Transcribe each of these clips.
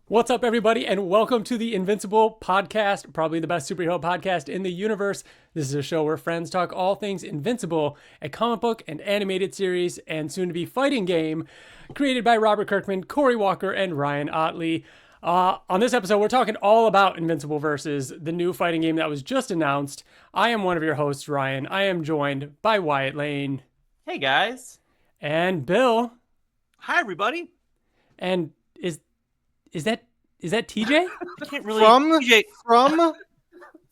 What's up, everybody, and welcome to the Invincible podcast, probably the best superhero podcast in the universe. This is a show where friends talk all things Invincible, a comic book and animated series, and soon-to-be fighting game created by Robert Kirkman, Corey Walker, and Ryan Ottley. On this episode, we're talking all about Invincible versus the new fighting game that was just announced. I am one of your hosts, Ryan. I am joined by Wyatt Layne. Hey, guys. And Bill. Hi, everybody. And is that TJ? I can't really TJ.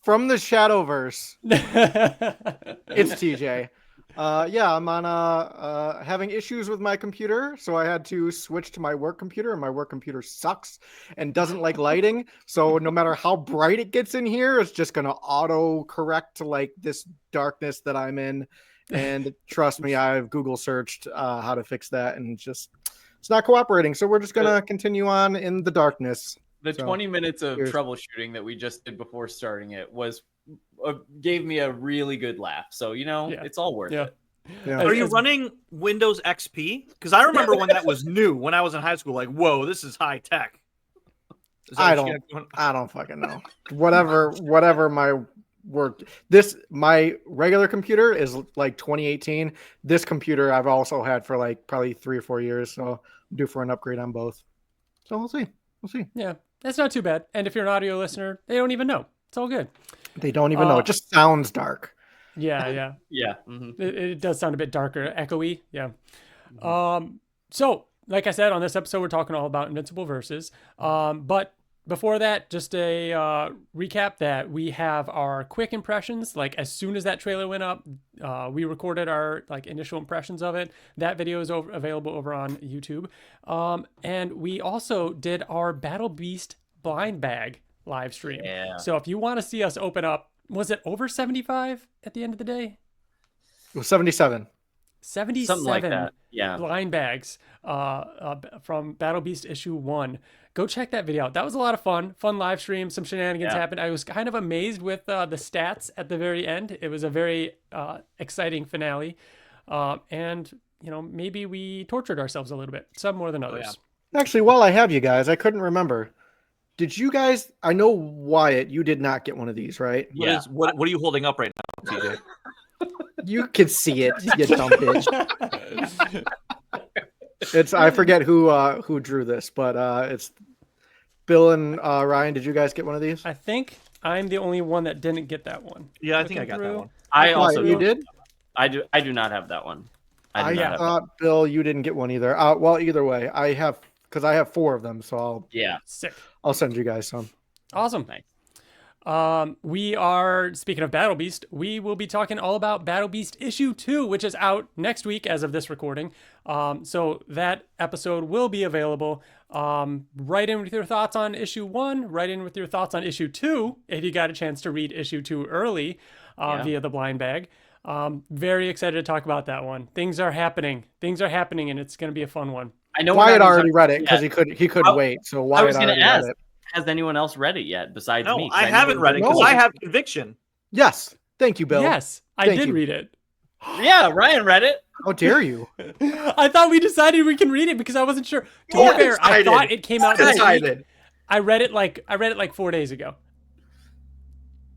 From the Shadowverse. It's TJ. I'm on having issues with my computer, so I had to switch to my work computer, and my work computer sucks and doesn't like lighting. So no matter how bright it gets in here, it's just gonna auto correct to like this darkness that I'm in. And trust me, I've Google searched how to fix that, and it's not cooperating. So we're just gonna continue on in the darkness. The 20 minutes of troubleshooting that we just did before starting it gave me a really good laugh. So, it's all worth it. Yeah. Are you running Windows XP? Because I remember when that was new, when I was in high school, like, whoa, this is high tech. I don't fucking know. Whatever my work. My regular computer is like 2018. This computer I've also had for like probably 3 or 4 years. So I'm due for an upgrade on both. So we'll see. Yeah, that's not too bad. And if you're an audio listener, they don't even know. It's all good. They don't even know. It just sounds dark. Yeah. Yeah. Mm-hmm. It does sound a bit darker, echoey. Yeah. So, like I said, on this episode, we're talking all about Invincible versus. But before that, just a recap that we have our quick impressions. Like as soon as that trailer went up, we recorded our initial impressions of it. That video is available over on YouTube. And we also did our Battle Beast blind bag live stream. Yeah. So if you want to see us open up, was it over 75 at the end of the day? It was 77. 77 something like that. Yeah. blind bags from Battle Beast issue 1. Go check that video out. That was a lot of fun live stream. Some shenanigans happened. I was kind of amazed with the stats at the very end. It was a very exciting finale. And maybe we tortured ourselves a little bit, some more than others. Actually, while I have you guys, I couldn't remember. Did you guys, I know Wyatt, you did not get one of these, right? What are you holding up right now, TJ? You could see it, you dumb bitch. I forget who drew this, but it's Bill and Ryan. Did you guys get one of these? I think I'm the only one that didn't get that one. Yeah, I think I got that one. I also you did. I do not have that one. I thought Bill, you didn't get one either. Well, either way, I have 4 of them, so Sick. I'll send you guys some. Awesome. Nice. We are, speaking of Battle Beast, we will be talking all about Battle Beast issue 2, which is out next week as of this recording. So that episode will be available. Write in with your thoughts on issue 1, write in with your thoughts on issue 2, if you got a chance to read issue 2 early via the blind bag. Very excited to talk about that one. Things are happening, and it's going to be a fun one. I know Wyatt already read it because he couldn't wait. So Wyatt I was going to ask, read it. has anyone else read it yet besides me? I haven't read it because I have conviction. Yes. Thank you, Bill. Yes, I did read it. Yeah, Ryan read it. How dare you? I thought we decided we can read it because I wasn't sure. To be fair, I thought it came out this week. I read it like 4 days ago.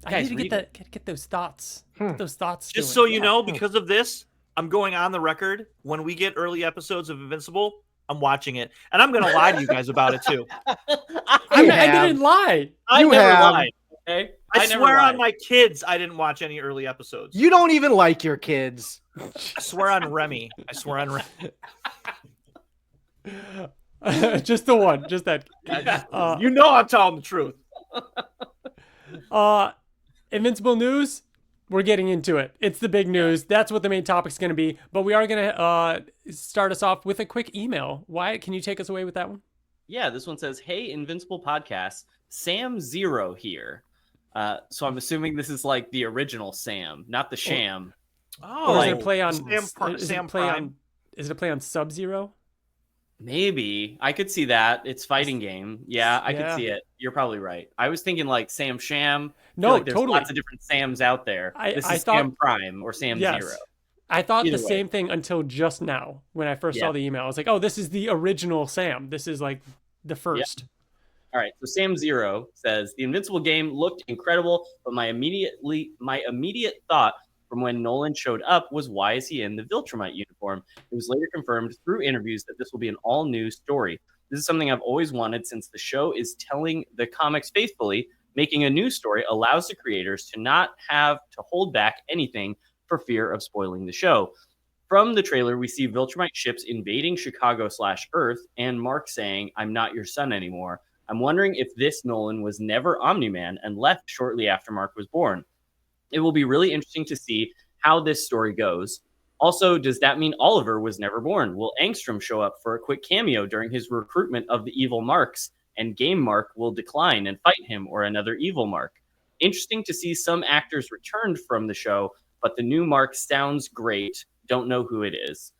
I need to get those thoughts. Get those thoughts. Just so you know, because of this, I'm going on the record. When we get early episodes of Invincible, I'm watching it, and I'm going to lie to you guys about it too. I didn't lie. I never lied. Okay, I swear on my kids, I didn't watch any early episodes. You don't even like your kids. I swear on Remy. Just the one. Just that. I'm telling the truth. Invincible news. We're getting into it. It's the big news. That's what the main topic's going to be. But we are going to start us off with a quick email. Wyatt, can you take us away with that one? Yeah, this one says, "Hey, Invincible podcast, Sam Zero here." So I'm assuming this is like the original Sam, not the Sham. Or is it a play on Prime? Is it a play on Sub-Zero? Maybe. I could see that. It's fighting game. Yeah, I could see it. You're probably right. I was thinking like Sam Sham. No, there's totally. lots of different Sams out there. This is thought, Sam Prime or Sam Zero. I thought the same thing until just now when I first saw the email. I was like, oh, this is the original Sam. This is like the first. All right, so Sam Zero says the Invincible game looked incredible, but my immediate thought from when Nolan showed up was, why is he in the Viltrumite uniform? It was later confirmed through interviews that this will be an all-new story. This is something I've always wanted, since the show is telling the comics faithfully. Making a new story allows the creators to not have to hold back anything for fear of spoiling the show. From the trailer, we see Viltrumite ships invading Chicago/Earth, and Mark saying, "I'm not your son anymore." I'm wondering if this Nolan was never Omni-Man and left shortly after Mark was born. It will be really interesting to see how this story goes. Also, does that mean Oliver was never born? Will Angstrom show up for a quick cameo during his recruitment of the evil Marks, and Game Mark will decline and fight him, or another evil Mark? Interesting to see some actors returned from the show, but the new Mark sounds great. Don't know who it is.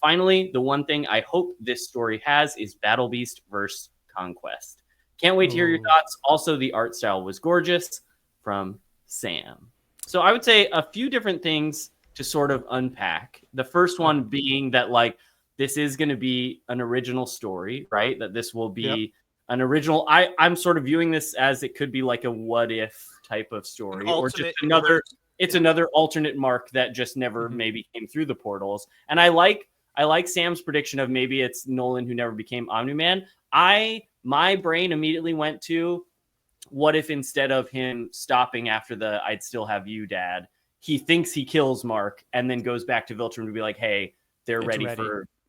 Finally, the one thing I hope this story has is Battle Beast versus Conquest. Can't wait to hear your thoughts. Also, the art style was gorgeous. From Sam. So I would say a few different things to sort of unpack. The first one being that, like, this is going to be an original story, right? That this will be an original. I'm sort of viewing this as it could be like a what if type of story, or just another. It's another alternate Mark that just never maybe came through the portals. And I like Sam's prediction of maybe it's Nolan who never became Omni-Man. My brain immediately went to, what if instead of him stopping after the "I'd still have you, Dad," he thinks he kills Mark and then goes back to Viltrum to be like, "Hey, they're ready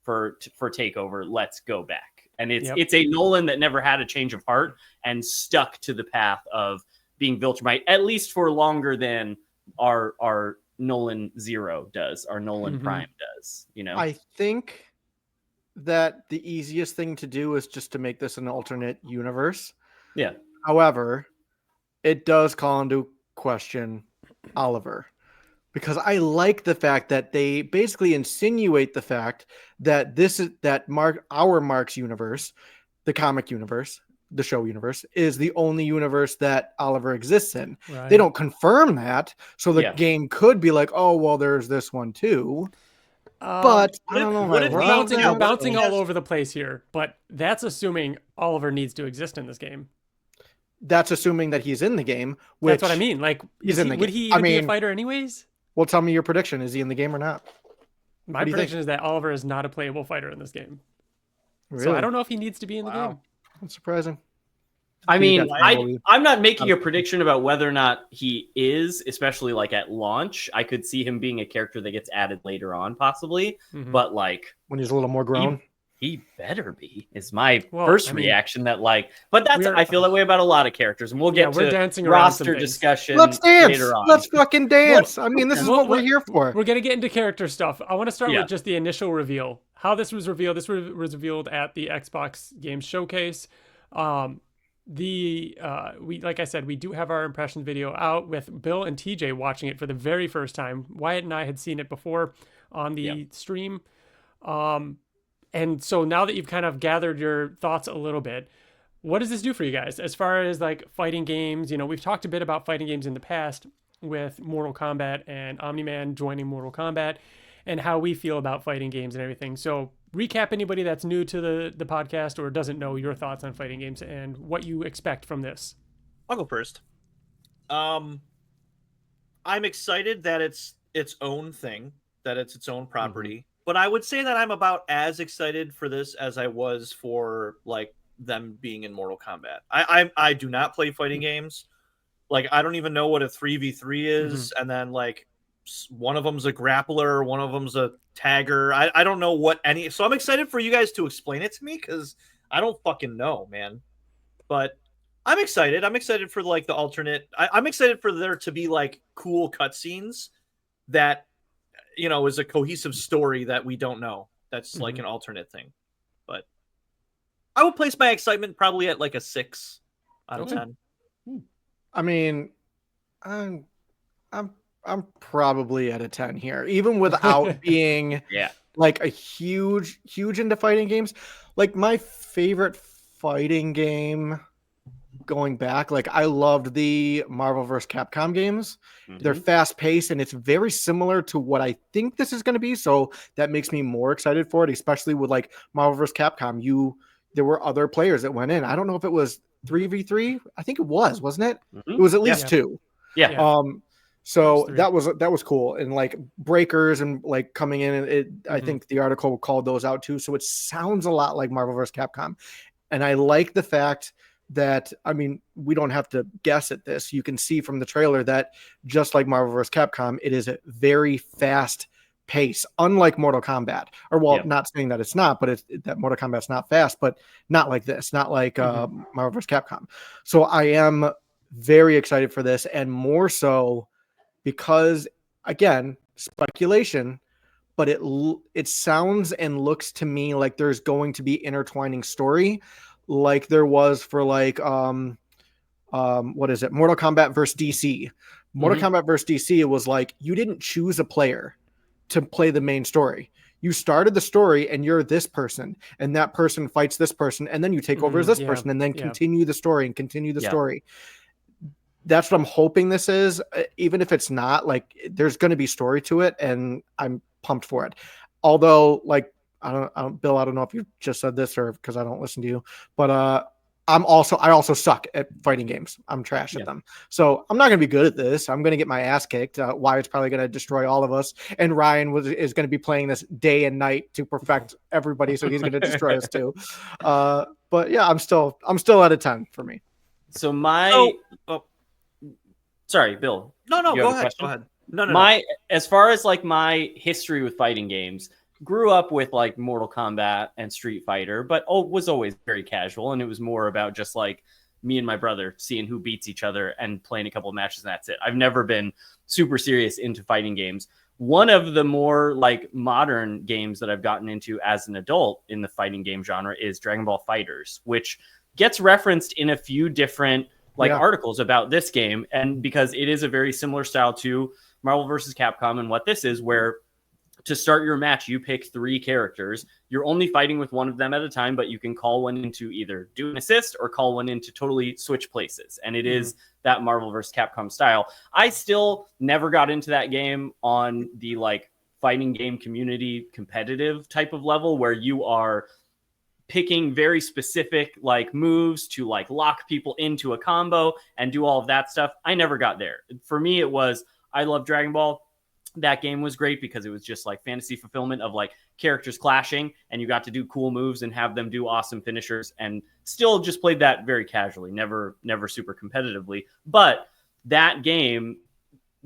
for takeover. Let's go back." And it's a Nolan that never had a change of heart and stuck to the path of being Viltrumite, at least for longer than our Nolan Zero does, our Nolan Prime does. You know, I think that the easiest thing to do is just to make this an alternate universe. Yeah. However, it does call into question Oliver, because I like the fact that they basically insinuate the fact that our Mark's universe, the comic universe, the show universe, is the only universe that Oliver exists in. Right. They don't confirm that, so the game could be like, oh well, there's this one too. But I don't know. We're bouncing all over the place here, but that's assuming Oliver needs to exist in this game. That's assuming that he's in the game. That's what I mean. Like, he's in the game. Would he even be a fighter anyways? Well, tell me your prediction. Is he in the game or not? My prediction is that Oliver is not a playable fighter in this game. Really? So I don't know if he needs to be in the game. That's surprising. I mean, I'm not making a prediction about whether or not he is, especially like at launch. I could see him being a character that gets added later on, possibly. But like when he's a little more grown, he better be. Is my first reaction. That like, but that's I feel that way about a lot of characters, and we'll get to dancing roster discussion. Let's dance. Later on. Let's fucking dance. I mean, this is what we're here for. We're gonna get into character stuff. I want to start with just the initial reveal. How this was revealed. This was revealed at the Xbox Games Showcase. Like I said, we do have our impression video out with Bill and TJ watching it for the very first time. Wyatt and I had seen it before on the stream. And so now that you've kind of gathered your thoughts a little bit, what does this do for you guys as far as like fighting games? You know, we've talked a bit about fighting games in the past with Mortal Kombat and Omni-Man joining Mortal Kombat and how we feel about fighting games and everything. So recap anybody that's new to the podcast or doesn't know your thoughts on fighting games and what you expect from this. I'll go first. I'm excited that it's its own thing, that it's its own property. But I would say that I'm about as excited for this as I was for like them being in Mortal Kombat. I do not play fighting games. Like, I don't even know what a 3v3 is. And then like one of them's a grappler, one of them's a tagger. I don't know what any. So I'm excited for you guys to explain it to me, because I don't fucking know, man. But I'm excited. I'm excited for like the alternate. I'm excited for there to be like cool cutscenes that, you know, is a cohesive story that we don't know. That's like an alternate thing. But I would place my excitement probably at like a 6 out of 10. I mean, I'm probably at a 10 here, even without being like a huge into fighting games. Like, my favorite fighting game going back, like, I loved the Marvel vs. Capcom games. They're fast paced and it's very similar to what I think this is going to be. So that makes me more excited for it, especially with like Marvel vs. Capcom. There were other players that went in. I don't know if it was 3v3. I think it was, wasn't it? Mhm. It was at least Yeah. 2. Yeah. Yeah. So Three. that was cool, and like breakers and like coming in, and I Mhm. think the article called those out too. So it sounds a lot like Marvel vs. Capcom, and I like the fact that, I mean, we don't have to guess at this. You can see from the trailer that just like Marvel vs. Capcom, it is a very fast pace, unlike Mortal Kombat. Or well, Yep. not saying that it's not, but it's that Mortal Kombat's not fast, but not like this, not like Marvel vs. Capcom. So I am very excited for this, and more so because, again, speculation, but it sounds and looks to me like there's going to be intertwining story, like there was for like what is it, Mortal Kombat versus DC. Mortal Kombat versus DC, it was like you didn't choose a player to play the main story. You started the story and you're this person, and that person fights this person, and then you take over as this person, and then continue the story and continue the story. That's what I'm hoping this is. Even if it's not, like, there's going to be story to it, and I'm pumped for it. Although, like, Bill, I don't know if you just said this or because I don't listen to you, but I also suck at fighting games. I'm trash at them. So I'm not going to be good at this. I'm going to get my ass kicked. Wyatt's probably going to destroy all of us. And Ryan is going to be playing this day and night to perfect everybody. So he's going to destroy us too. But yeah, I'm still at a 10 for me. So sorry, Bill. No, You go have a ahead. question? Go ahead. No. As far as like my history with fighting games, grew up with like Mortal Kombat and Street Fighter, but was always very casual, and it was more about just like me and my brother seeing who beats each other and playing a couple of matches, and that's it. I've never been super serious into fighting games. One of the more like modern games that I've gotten into as an adult in the fighting game genre is Dragon Ball FighterZ, which gets referenced in a few different articles about this game, and because it is a very similar style to Marvel vs. Capcom, and what this is, where to start your match, you pick 3 characters. You're only fighting with one of them at a time, but you can call one in to either do an assist or call one in to totally switch places. And it is that Marvel vs. Capcom style. I still never got into that game on the like fighting game community competitive type of level, where you are picking very specific like moves to like lock people into a combo and do all of that stuff. I never got there. For me, it was, I love Dragon Ball. That game was great because it was just like fantasy fulfillment of like characters clashing, and you got to do cool moves and have them do awesome finishers, and still just played that very casually, never super competitively. But that game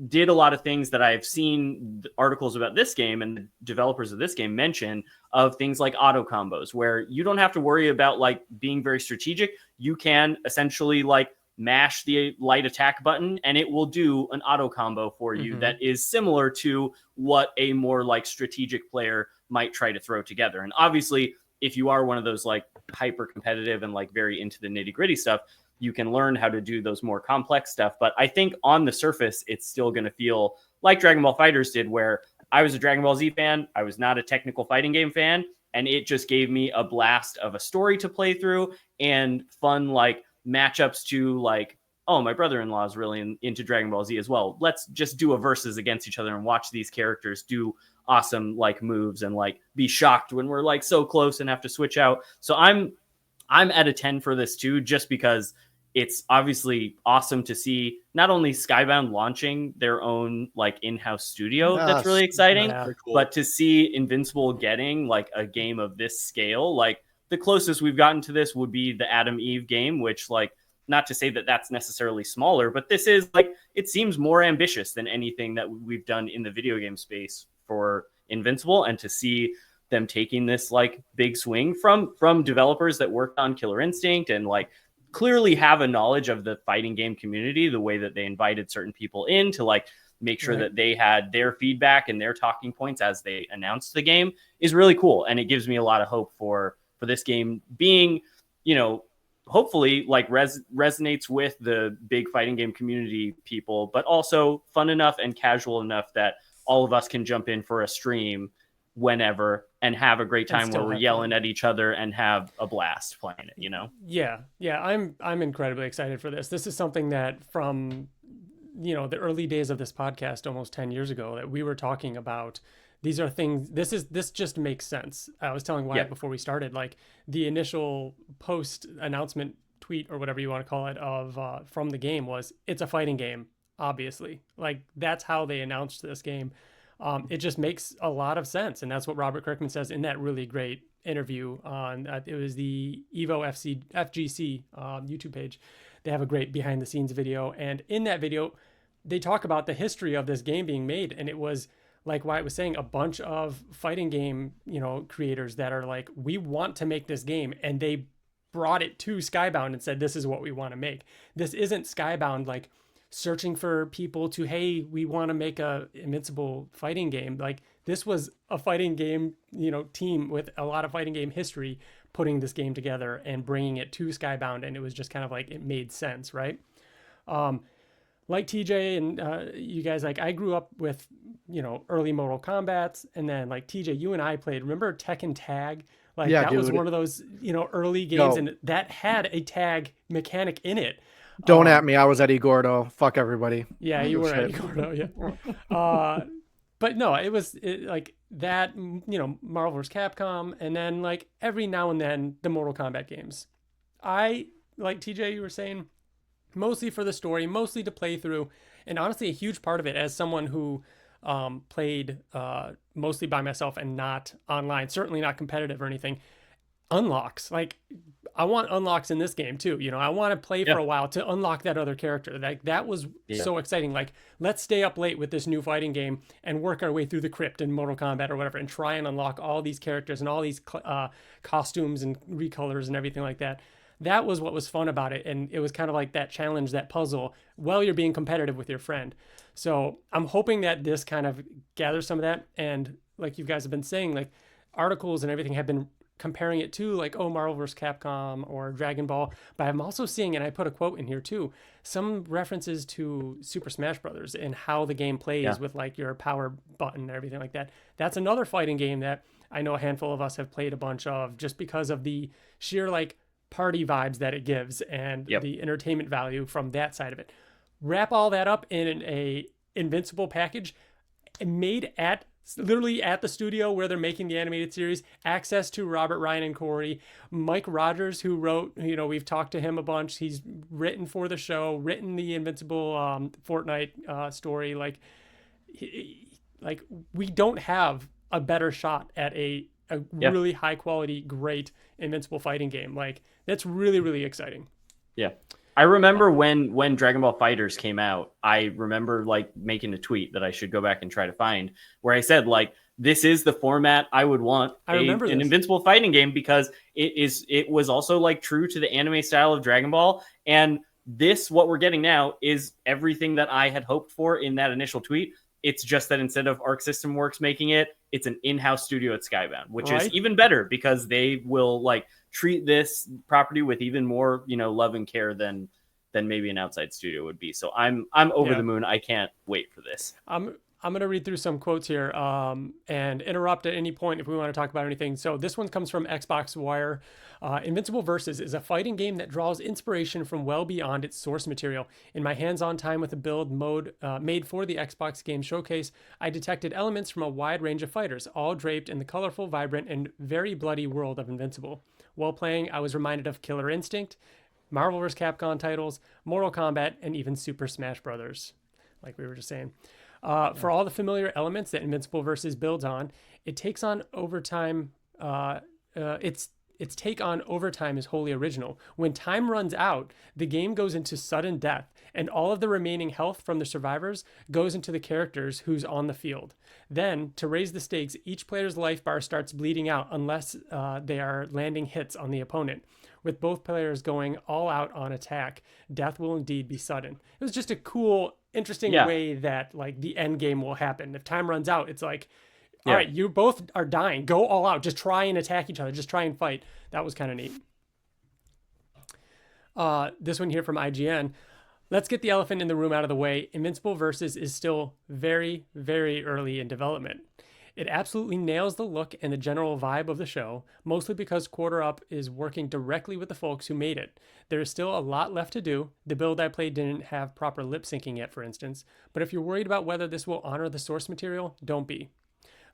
did a lot of things that I've seen articles about this game and the developers of this game mention, of things like auto combos, where you don't have to worry about like being very strategic. You can essentially like mash the light attack button and it will do an auto combo for you that is similar to what a more like strategic player might try to throw together. And obviously, if you are one of those like hyper competitive and like very into the nitty gritty stuff, you can learn how to do those more complex stuff. But I think on the surface, it's still going to feel like Dragon Ball FighterZ did, where I was a Dragon Ball Z fan. I was not a technical fighting game fan. And it just gave me a blast of a story to play through and fun, like matchups to like, oh, my brother-in-law is really into Dragon Ball Z as well. Let's just do a versus against each other and watch these characters do awesome like moves and like be shocked when we're like so close and have to switch out. So I'm at a 10 for this too, just because it's obviously awesome to see not only Skybound launching their own like in-house studio. That's really exciting, cool. But to see Invincible getting like a game of this scale, like the closest we've gotten to this would be the Adam Eve game, which like, not to say that that's necessarily smaller, but this is like, it seems more ambitious than anything that we've done in the video game space for Invincible. And to see them taking this like big swing from developers that worked on Killer Instinct and like clearly have a knowledge of the fighting game community, the way that they invited certain people in to like make sure that they had their feedback and their talking points as they announced the game, is really cool. And it gives me a lot of hope for this game being, you know, hopefully like resonates with the big fighting game community people, but also fun enough and casual enough that all of us can jump in for a stream whenever and have a great time where we're yelling at each other and have a blast playing it, you know? Yeah. I'm incredibly excited for this. This is something that from, you know, the early days of this podcast, almost 10 years ago, that we were talking about. These are things, this just makes sense. I was telling Wyatt before we started, like the initial post announcement tweet or whatever you want to call it of from the game was, it's a fighting game, obviously. Like, that's how they announced this game. It just makes a lot of sense, and that's what Robert Kirkman says in that really great interview on it was the FGC YouTube page. They have a great behind the scenes video, and in that video they talk about the history of this game being made, and it was, like Wyatt was saying, a bunch of fighting game, creators that are like, we want to make this game, and they brought it to Skybound and said, this is what we want to make. This isn't Skybound like searching for people to, hey, we want to make a Invincible fighting game. Like, this was a fighting game, team with a lot of fighting game history putting this game together and bringing it to Skybound, and it was just kind of like, it made sense, right? Like TJ and you guys, like, I grew up with, early Mortal Kombats, and then like TJ, you and I played, remember Tekken Tag? Like, Yeah, that was dude. one of those, early games, and that had a tag mechanic in it. Don't at me. I was Eddie Gordo. Fuck everybody. Yeah, you were Eddie Gordo, yeah. But no, it was like that, Marvel vs. Capcom, and then like every now and then the Mortal Kombat games. I, like TJ, you were saying, mostly for the story, mostly to play through, and honestly a huge part of it as someone who played mostly by myself and not online, certainly not competitive or anything. Unlocks, like, I want unlocks in this game too. I want to play for a while to unlock that other character. Like, that was so exciting. Like, let's stay up late with this new fighting game and work our way through the crypt in Mortal Kombat or whatever, and try and unlock all these characters and all these costumes and recolors and everything like that. That was what was fun about it, and it was kind of like that challenge, that puzzle, while you're being competitive with your friend. So I'm hoping that this kind of gathers some of that, and like you guys have been saying, like, articles and everything have been comparing it to like, oh, Marvel vs. Capcom or Dragon Ball. But I'm also seeing, and I put a quote in here too, some references to Super Smash Brothers and how the game plays with like your power button and everything like that. That's another fighting game that I know a handful of us have played a bunch of, just because of the sheer like party vibes that it gives and the entertainment value from that side of it. Wrap all that up in a Invincible package made at literally at the studio where they're making the animated series, access to Robert, Ryan, and Corey, Mike Rogers, who wrote, we've talked to him a bunch. He's written for the show, written the Invincible Fortnite story. Like we don't have a better shot at a really high quality, great Invincible fighting game. Like, that's really, really exciting. Yeah. I remember when Dragon Ball Fighters came out, I remember like making a tweet that I should go back and try to find, where I said, like, this is the format I would want an Invincible fighting game, because it was also like true to the anime style of Dragon Ball. And this, what we're getting now, is everything that I had hoped for in that initial tweet. It's just that instead of Arc System Works making it, it's an in-house studio at Skybound, which is even better, because they will like treat this property with even more, love and care than maybe an outside studio would be. So I'm over the moon. I can't wait for this. I'm going to read through some quotes here and interrupt at any point if we want to talk about anything. So this one comes from Xbox Wire. Invincible Versus is a fighting game that draws inspiration from well beyond its source material. In my hands-on time with a build mode made for the Xbox Game Showcase, I detected elements from a wide range of fighters, all draped in the colorful, vibrant, and very bloody world of Invincible. While playing, I was reminded of Killer Instinct, Marvel vs. Capcom titles, Mortal Kombat, and even Super Smash Brothers, like we were just saying. For all the familiar elements that Invincible Versus builds on, it takes on overtime. Its take on overtime is wholly original. When time runs out, the game goes into sudden death, and all of the remaining health from the survivors goes into the characters who's on the field. Then, to raise the stakes, each player's life bar starts bleeding out unless they are landing hits on the opponent. With both players going all out on attack, death will indeed be sudden. It was just a cool, interesting way that like the end game will happen. If time runs out, it's like, all right, you both are dying. Go all out. Just try and attack each other. Just try and fight. That was kind of neat. This one here from IGN. Let's get the elephant in the room out of the way. Invincible Versus is still very, very early in development. It absolutely nails the look and the general vibe of the show, mostly because Quarter Up is working directly with the folks who made it. There is still a lot left to do. The build I played didn't have proper lip syncing yet, for instance. But if you're worried about whether this will honor the source material, don't be.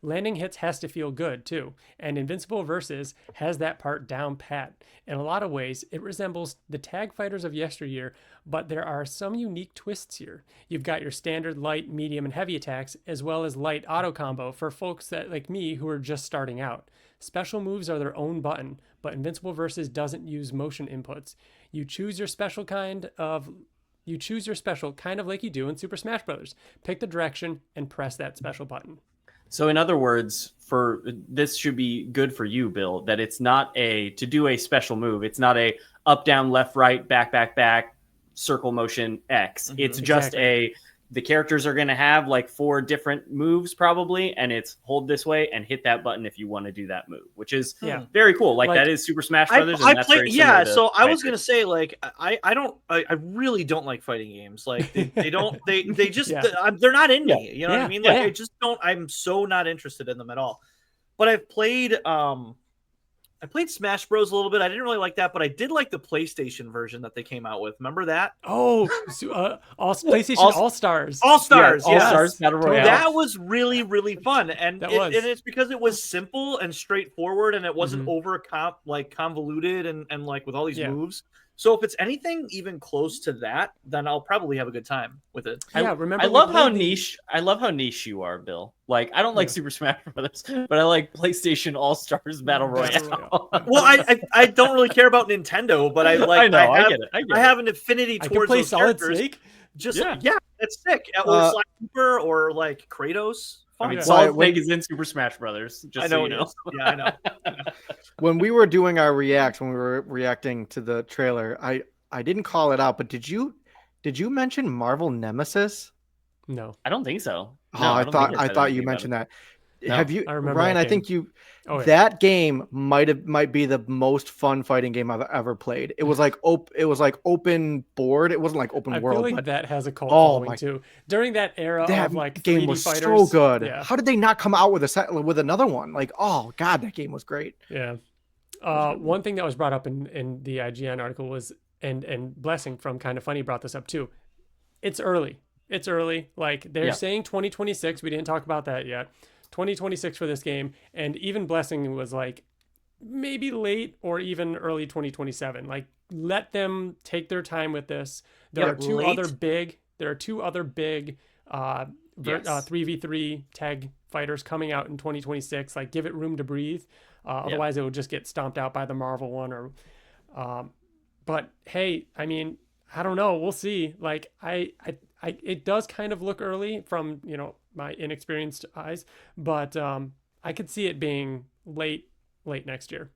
Landing hits has to feel good too, and Invincible Versus has that part down pat. In a lot of ways, it resembles the tag fighters of yesteryear, but there are some unique twists here. You've got your standard light, medium, and heavy attacks, as well as light auto combo for folks that like me who are just starting out. Special moves are their own button, but Invincible Versus doesn't use motion inputs. You choose your special kind of like you do in Super Smash Bros. Pick the direction and press that special button. So in other words, for this should be good for you, Bill, that it's not to do a special move. It's not a up, down, left, right, back, circle motion X. It's just the characters are going to have like 4 different moves probably, and it's hold this way and hit that button if you want to do that move, which is very cool. Like that is Super Smash Brothers. I was going to say, like, I really don't like fighting games. Like they just, they're not in me. You know what I mean? Like I just don't, I'm so not interested in them at all. But I've played, I played Smash Bros. A little bit. I didn't really like that, but I did like the PlayStation version that they came out with. Remember that? Oh, PlayStation All-Stars. All-Stars, yeah. All-Stars Battle Royale. That was really, really fun. And it's because it was simple and straightforward, and it wasn't convoluted and like with all these moves. So if it's anything even close to that, then I'll probably have a good time with it. I love how niche you are, Bill. Like I don't like Super Smash Brothers, but I like PlayStation All-Stars Battle Royale. Well, I don't really care about Nintendo, but I get it. I have an affinity towards those characters. Snake. Just that's sick. Or Sly Cooper or like Kratos. I mean, Solid Snake is in Super Smash Brothers. Just so you know. Yeah, I know. When we were doing our when we were reacting to the trailer, I didn't call it out, but did you mention Marvel Nemesis? No, I don't think so. No, I thought you mentioned that. No. Have you, Ryan? I think you. That game might be the most fun fighting game I've ever played. It was like open board. It wasn't like open world. I feel like that has a cult following too. During that era of like game 3D was fighters, so good. Yeah. How did they not come out with another one? Like, oh god, that game was great. Yeah. One thing that was brought up in the IGN article was, and Blessing from Kind of Funny brought this up too. It's early. Like they're saying 2026. We didn't talk about that yet. 2026 for this game, and even Blessing was like maybe late or even early 2027. Like let them take their time with this. There are two other big 3v3 tag fighters coming out in 2026. Like give it room to breathe. Otherwise it will just get stomped out by the Marvel one or but hey, I mean, I don't know. We'll see. Like I it does kind of look early from, my inexperienced eyes, but I could see it being late next year.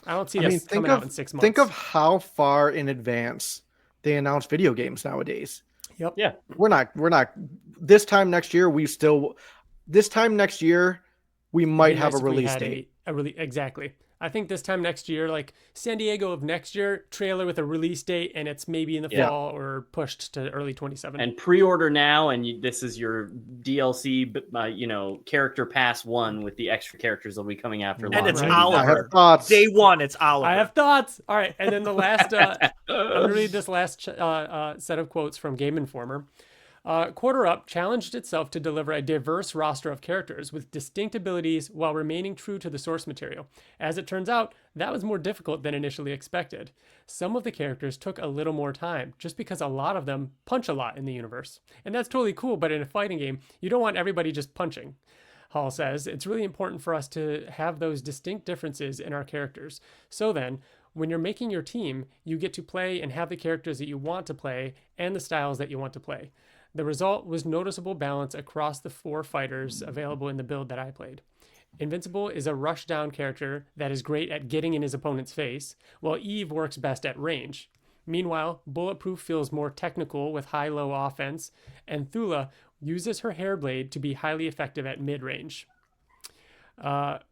I don't see us coming out in 6 months. Think of how far in advance they announce video games nowadays. Yep. Yeah. We're not this time next year. We might have a release date. Exactly. I think this time next year, like San Diego of next year, trailer with a release date, and it's maybe in the fall or pushed to early 2027. And pre-order now, and this is your DLC, character pass 1 with the extra characters that'll be coming after. And it's I Oliver. have thoughts. Day 1, it's Oliver. I have thoughts. All right, and then the last, I'm gonna read this last set of quotes from Game Informer. Quarter Up challenged itself to deliver a diverse roster of characters with distinct abilities while remaining true to the source material. As it turns out, that was more difficult than initially expected. Some of the characters took a little more time, just because a lot of them punch a lot in the universe. And that's totally cool, but in a fighting game, you don't want everybody just punching. Hall says, it's really important for us to have those distinct differences in our characters. So then, when you're making your team, you get to play and have the characters that you want to play and the styles that you want to play. The result was noticeable balance across the 4 fighters available in the build that I played. Invincible is a rush-down character that is great at getting in his opponent's face, while Eve works best at range. Meanwhile, Bulletproof feels more technical with high-low offense, and Thula uses her hair blade to be highly effective at mid-range.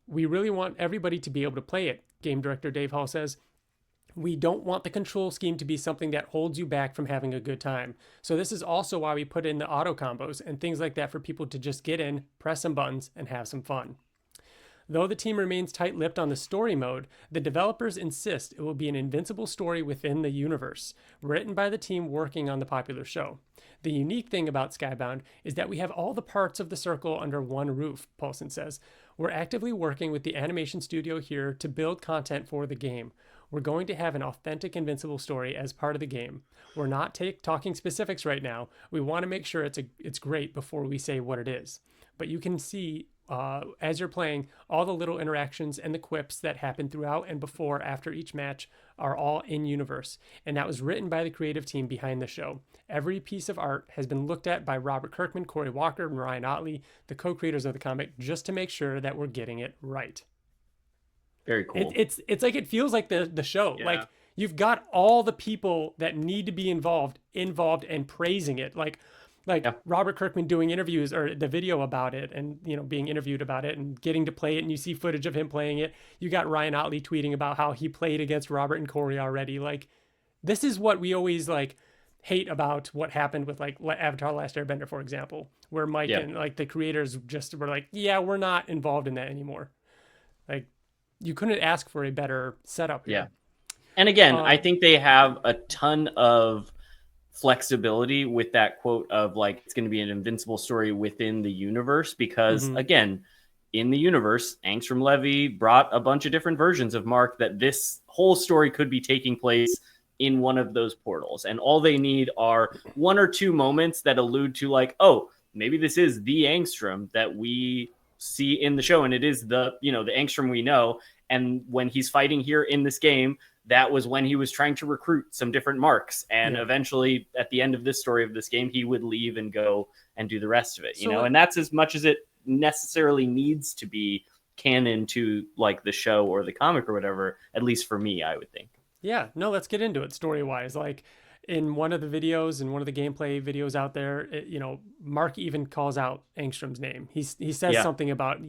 We really want everybody to be able to play it, game director Dave Hall says. We don't want the control scheme to be something that holds you back from having a good time. So this is also why we put in the auto combos and things like that for people to just get in, press some buttons, and have some fun. Though the team remains tight-lipped on the story mode, the developers insist it will be an Invincible story within the universe, written by the team working on the popular show. The unique thing about Skybound is that we have all the parts of the circle under one roof, Paulson says. We're actively working with the animation studio here to build content for the game. We're going to have an authentic Invincible story as part of the game. We're not talking specifics right now. We want to make sure it's great before we say what it is. But you can see, as you're playing, all the little interactions and the quips that happen throughout and before, after each match, are all in-universe. And that was written by the creative team behind the show. Every piece of art has been looked at by Robert Kirkman, Corey Walker, and Ryan Ottley, the co-creators of the comic, just to make sure that we're getting it right. Very cool. It's like it feels like the show. Yeah. Like you've got all the people that need to be involved and praising it. Like Robert Kirkman doing interviews or the video about it, and being interviewed about it and getting to play it, and you see footage of him playing it. You got Ryan Ottley tweeting about how he played against Robert and Corey already. Like this is what we always hate about what happened with Avatar: Last Airbender, for example, where Mike and the creators just were like, yeah, we're not involved in that anymore. Like you couldn't ask for a better setup here. Yeah. And again, I think they have a ton of flexibility with that quote of it's going to be an Invincible story within the universe, because again, in the universe, Angstrom Levy brought a bunch of different versions of Mark that this whole story could be taking place in one of those portals. And all they need are one or two moments that allude to oh, maybe this is the Angstrom that we see in the show. And it is the Angstrom we know. And when he's fighting here in this game, that was when he was trying to recruit some different marks. And eventually at the end of this story of this game, he would leave and go and do the rest of it, and that's as much as it necessarily needs to be canon to the show or the comic or whatever, at least for me, I would think. Yeah, no, let's get into it story-wise. In one of the videos, in one of the gameplay videos out there, Mark even calls out Angstrom's name. He says something about,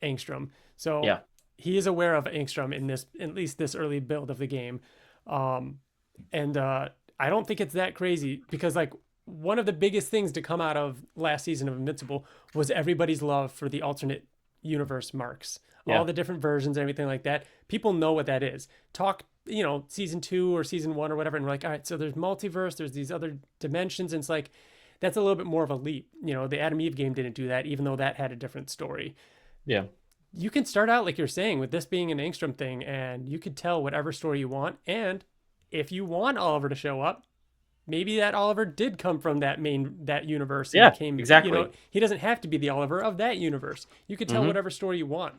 Angstrom. So he is aware of Angstrom in this, at least this early build of the game. And I don't think it's that crazy, because one of the biggest things to come out of last season of Invincible was everybody's love for the alternate universe marks. All the different versions and everything like that. People know what that is. Talk, season 2 or season 1 or whatever, and we're like, all right, so there's multiverse, there's these other dimensions, and it's that's a little bit more of a leap. The Adam Eve game didn't do that, even though that had a different story. Yeah. You can start out, like you're saying, with this being an Angstrom thing, and you could tell whatever story you want. And if you want Oliver to show up, maybe that Oliver did come from that universe. And came, exactly. He doesn't have to be the Oliver of that universe. You could tell whatever story you want.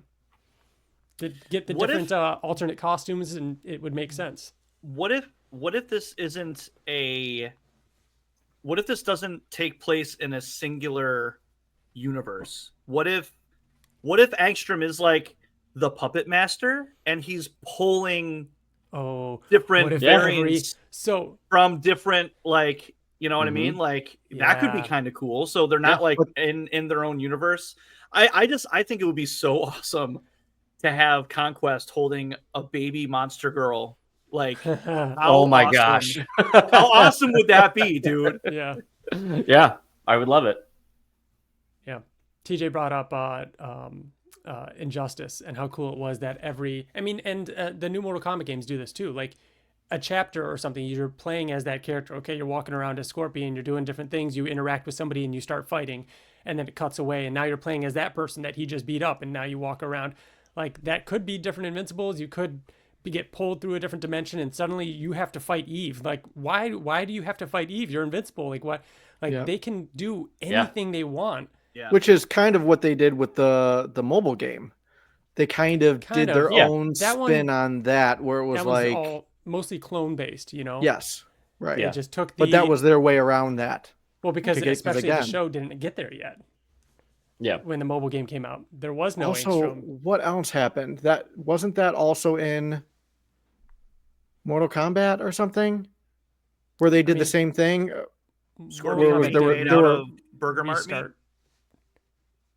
To get the different alternate costumes, and it would make sense. What if this isn't what if this doesn't take place in a singular universe? What if Angstrom is the puppet master, and he's pulling different variants from different you know what I mean? That could be kind of cool. So they're not in their own universe. I think it would be so awesome to have Conquest holding a baby monster girl. Oh my gosh. How awesome would that be, dude? Yeah. Yeah, I would love it. Yeah. TJ brought up Injustice and how cool it was that the new Mortal Kombat games do this too. A chapter or something, you're playing as that character. Okay, you're walking around as Scorpion, you're doing different things, you interact with somebody and you start fighting, and then it cuts away, and now you're playing as that person that he just beat up, and now you walk around. That could be different Invincibles. You could get pulled through a different dimension, and suddenly you have to fight Eve. Why do you have to fight Eve? You're invincible. They can do anything they want. Yeah. Which is kind of what they did with the mobile game. They kind of did their own spin on that, where it was all mostly clone based, Yes. Right. They just took but that was their way around that. Well, because especially the show didn't get there yet. Yeah. When the mobile game came out, there was no Also, Angstrom. what else happened? That wasn't that also in Mortal Kombat or something, where they did the same thing. Scorpion there were Burger Mart meat?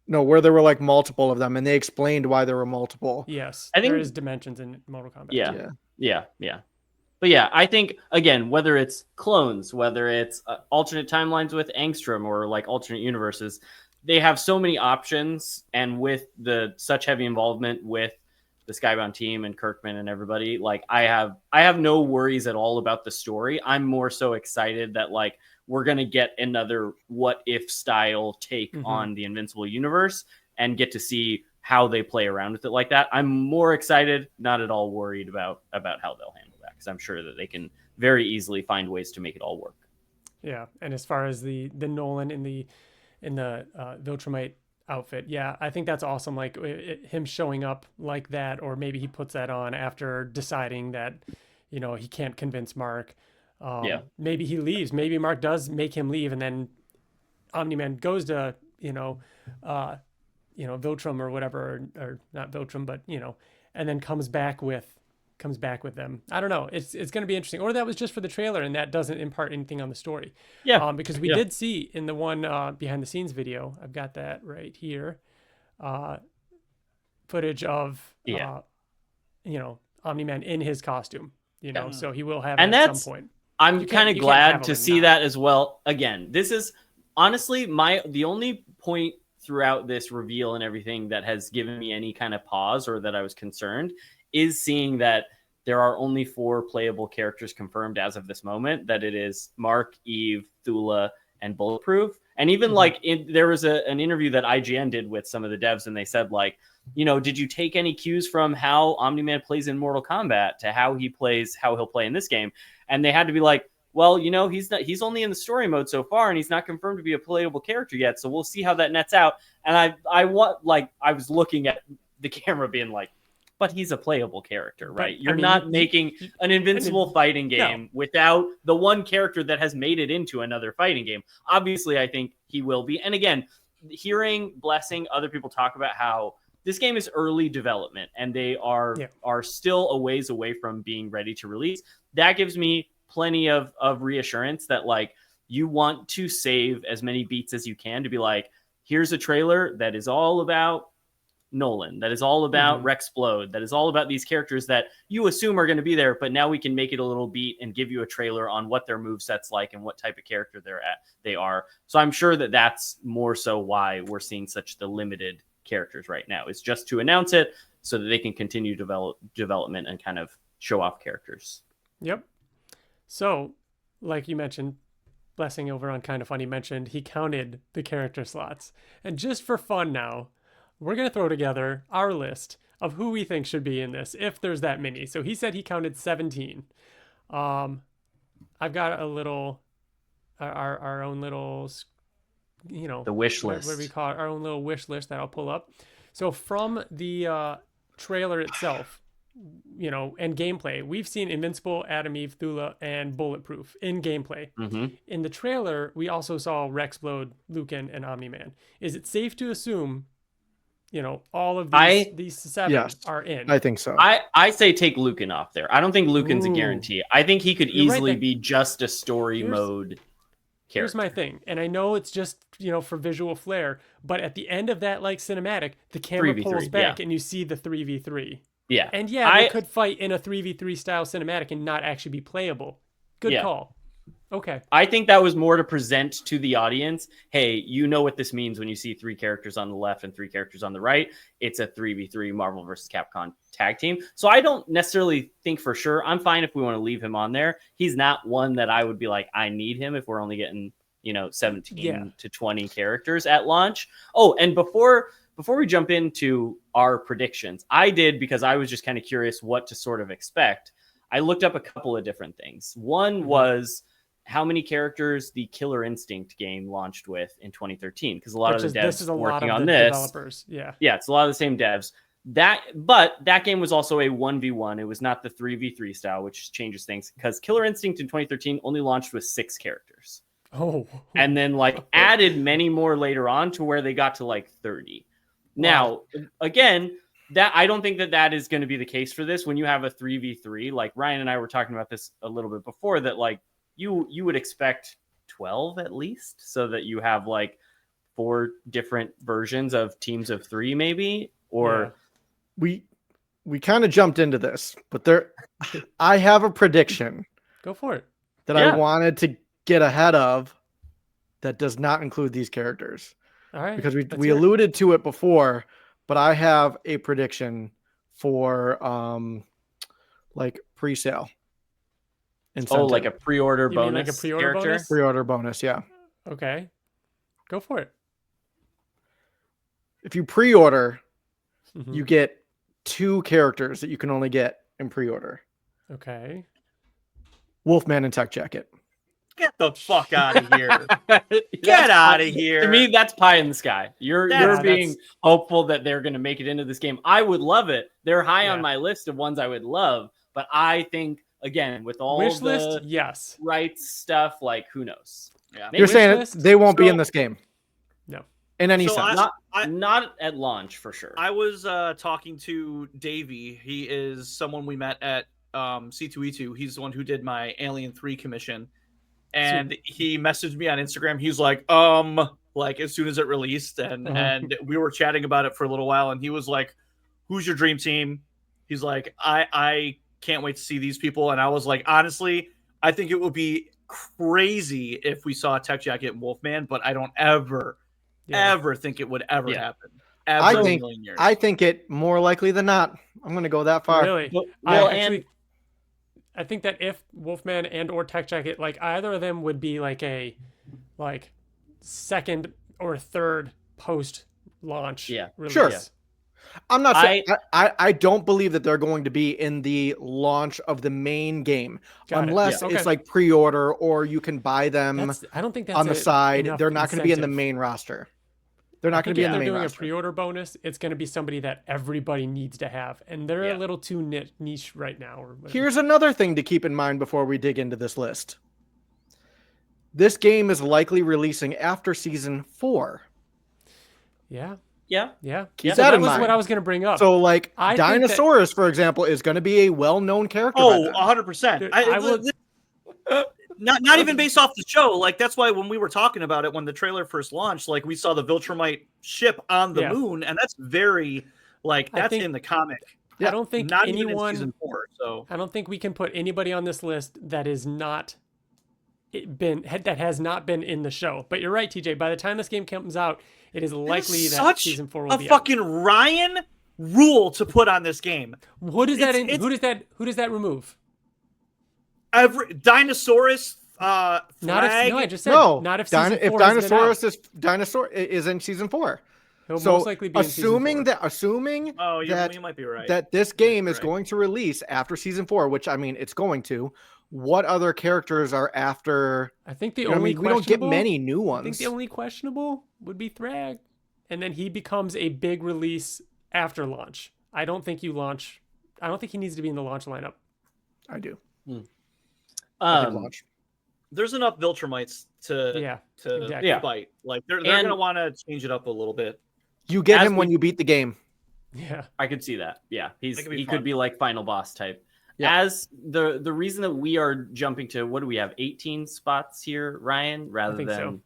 No, where there were multiple of them, and they explained why there were multiple. Yes, I think there is dimensions in Mortal Kombat. Yeah. But yeah, I think, again, whether it's clones, whether it's alternate timelines with Angstrom or alternate universes, they have so many options, and with the such heavy involvement with the Skybound team and Kirkman and everybody, like I have no worries at all about the story. I'm more so excited that like we're gonna get another what if style take on the Invincible universe and get to see how they play around with it like that. I'm more excited, not at all worried about how they'll handle that, because I'm sure that they can very easily find ways to make it all work. Yeah, and as far as the Nolan in the Viltrumite outfit, yeah, I think that's awesome. Like him showing up like that, or maybe he puts that on after deciding that, you know, he can't convince Mark. Maybe he leaves. Maybe Mark does make him leave, and then Omni-Man goes to Viltrum or whatever, or not Viltrum, but and then comes back with them. I don't know. It's going to be interesting. Or that was just for the trailer, and that doesn't impart anything on the story. Yeah. Because we did see in the one behind the scenes video, I've got that right here, footage of Omni-Man in his costume. So he will have it at some point. I'm kind of glad to see that as well. Again, this is honestly the only point throughout this reveal and everything that has given me any kind of pause or that I was concerned is seeing that there are only 4 playable characters confirmed as of this moment, that it is Mark, Eve, Thula, and Bulletproof. And even there was an interview that IGN did with some of the devs, and they said like, did you take any cues from how Omni-Man plays in Mortal Kombat to how he'll play in this game? And they had to be like, well, he's only in the story mode so far, and he's not confirmed to be a playable character yet. So we'll see how that nets out. And I was looking at the camera being like, but he's a playable character, right? You're not making an Invincible fighting game without the one character that has made it into another fighting game. Obviously, I think he will be. And again, blessing other people talk about how this game is early development and they are still a ways away from being ready to release. That gives me plenty of reassurance that like you want to save as many beats as you can to be like, here's a trailer that is all about Nolan, that is all about Rexplode, that is all about these characters that you assume are going to be there, but now we can make it a little beat and give you a trailer on what their moveset's like and what type of character they are. So I'm sure that that's more so why we're seeing such the limited characters right now. It's just to announce it so that they can continue development and kind of show off characters. Yep. So, like you mentioned, Blessing over on Kind of Funny mentioned he counted the character slots. And just for fun now, we're going to throw together our list of who we think should be in this, if there's that many. So he said he counted 17. I've got a little, our own little, the wish list. What do we call it? Our own little wish list that I'll pull up. So from the trailer itself, and gameplay, we've seen Invincible, Adam Eve, Thula, and Bulletproof in gameplay. In the trailer, we also saw Rexplode, Lucan, and Omni-Man. Is it safe to assume all of these 7 are in? I think so. I say take Lucan off there. I don't think Lucan's a guarantee. I think he could easily be just a story mode character. Here's my thing, and I know it's just for visual flair, but at the end of that like cinematic, the camera 3v3, pulls back and you see the 3v3. Yeah, and they could fight in a 3v3 style cinematic and not actually be playable. Good call. Okay. I think that was more to present to the audience, hey, you know what this means when you see 3 characters on the left and 3 characters on the right. It's a 3v3 Marvel vs. Capcom tag team. So I don't necessarily think for sure. I'm fine if we want to leave him on there. He's not one that I would be like, I need him if we're only getting, 17 to 20 characters at launch. Oh, and before we jump into our predictions, I did, because I was just kind of curious what to sort of expect. I looked up a couple of different things. One was how many characters the Killer Instinct game launched with in 2013, because a lot of the devs working on this, developers, it's a lot of the same devs. But that game was also a 1v1. It was not the 3v3 style, which changes things, because Killer Instinct in 2013 only launched with 6 characters. Oh, and then added many more later on to where they got to 30. Now, again, that I don't think that is going to be the case for this. When you have a 3v3, like Ryan and I were talking about this a little bit before, that you would expect 12 at least, so that you have 4 different versions of teams of 3 maybe, or we kind of jumped into this, but I have a prediction. Go for it. That I wanted to get ahead of, that does not include these characters. All right. because let's we hear it. alluded to it before, but I have a prediction for like pre-sale. Oh, like a pre-order You mean bonus like a pre-order character? bonus? Pre-order bonus, yeah. Okay. Go for it. If you pre-order, Mhm. you get 2 characters that you can only get in pre-order. Okay. Wolfman and Tech Jacket. Get the fuck out of here. That's Get out pie- of here. To me, that's pie in the sky. You're That's- being hopeful that they're going to make it into this game. I would love it. They're high Yeah. on my list of ones I would love, but I think again with all Wish the list, yes. rights stuff, like who knows? Yeah. Maybe You're wish saying list? they won't be So- in this game. No. In any So sense. Not at launch for sure. I was talking to Davey. He is someone we met at C2E2. He's the one who did my Alien 3 commission. And he messaged me on Instagram. He's like as soon as it released, and we were chatting about it for a little while, and he was like, "Who's your dream team?" He's like, I can't wait to see these people. And I was like, honestly, I think it would be crazy if we saw Tech Jacket and Wolfman, but I don't ever think it would ever happen. Ever in a million years. I think it more likely than not. I'm going to go that far. Really? Well, I think that if Wolfman and or Tech Jacket, like either of them would be like a second or third post launch release. Sure. I'm not saying I don't believe that they're going to be in the launch of the main game unless it's like pre-order or you can buy them I don't think that's on the side. enough They're not going to be in the incentive. main roster. They're not going to be in the main roster. If they're doing roster. a pre-order bonus, it's going to be somebody that everybody needs to have, and they're a little too niche right now. Or whatever. Here's another thing to keep in mind before we dig into this list. This game is likely releasing after season 4. Yeah. Keep So that in was mind. what I was going to bring up. So, like, I think Dinosaurus, for example, is going to be a well-known character. by then. 100%. Dude, I will. Not even based off the show. Like, that's why when we were talking about it, when the trailer first launched, like, we saw the Viltrumite ship on the moon, and that's very, like, that's in the comic. I don't think not anyone. even in season 4. So I don't think we can put anybody on this list that is not that has not been in the show. But you're right, TJ. By the time this game comes out, it is likely that season 4 will be a fucking Ryan rule to put on this game. What is that? Who does that remove? Every Dinosaurus. Not if I just said not if season 4 if Dinosaur is in season 4. He'll so most likely be assuming in season 4. You might be right. That this game is going to release after season 4, which I mean it's going to. What other characters are after? I think the only we don't get many new ones. I think the only questionable would be Thrag, and then he becomes a big release after launch. I don't think he needs to be in the launch lineup. I do. Launch. There's enough Viltrumites to fight. Like they're going to want to change it up a little bit. You get him when you beat the game. Yeah, I could see that. Yeah, he fun. could be like final boss type. Yeah. As the reason that we are jumping to, what do we have, 18 spots here, Ryan, rather than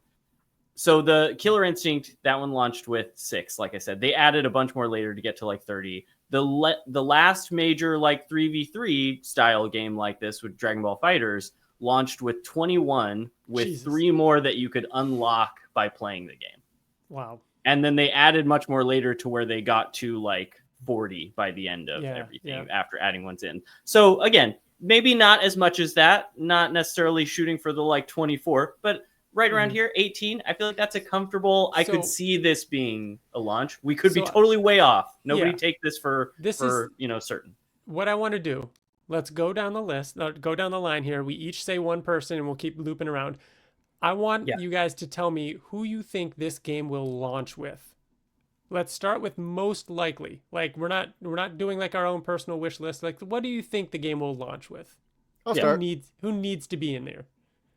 so the Killer Instinct, that one launched with 6. Like I said, they added a bunch more later to get to like 30. The last major like 3v3 style game like this with Dragon Ball Fighters launched with 21, with 3 more that you could unlock by playing the game. Wow. And then they added much more later to where they got to like 40 by the end of everything after adding ones in. So again, maybe not as much as that, not necessarily shooting for the like 24, but right around here, 18. I feel like that's a comfortable. I could see this being a launch. We could be totally way off. Nobody take this for certain. What I want to do, let's go down the list, go down the line here. We each say one person and we'll keep looping around. I want you guys to tell me who you think this game will launch with. Let's start with most likely. Like we're not doing like our own personal wish list. Like what do you think the game will launch with? I'll start. Who needs to be in there?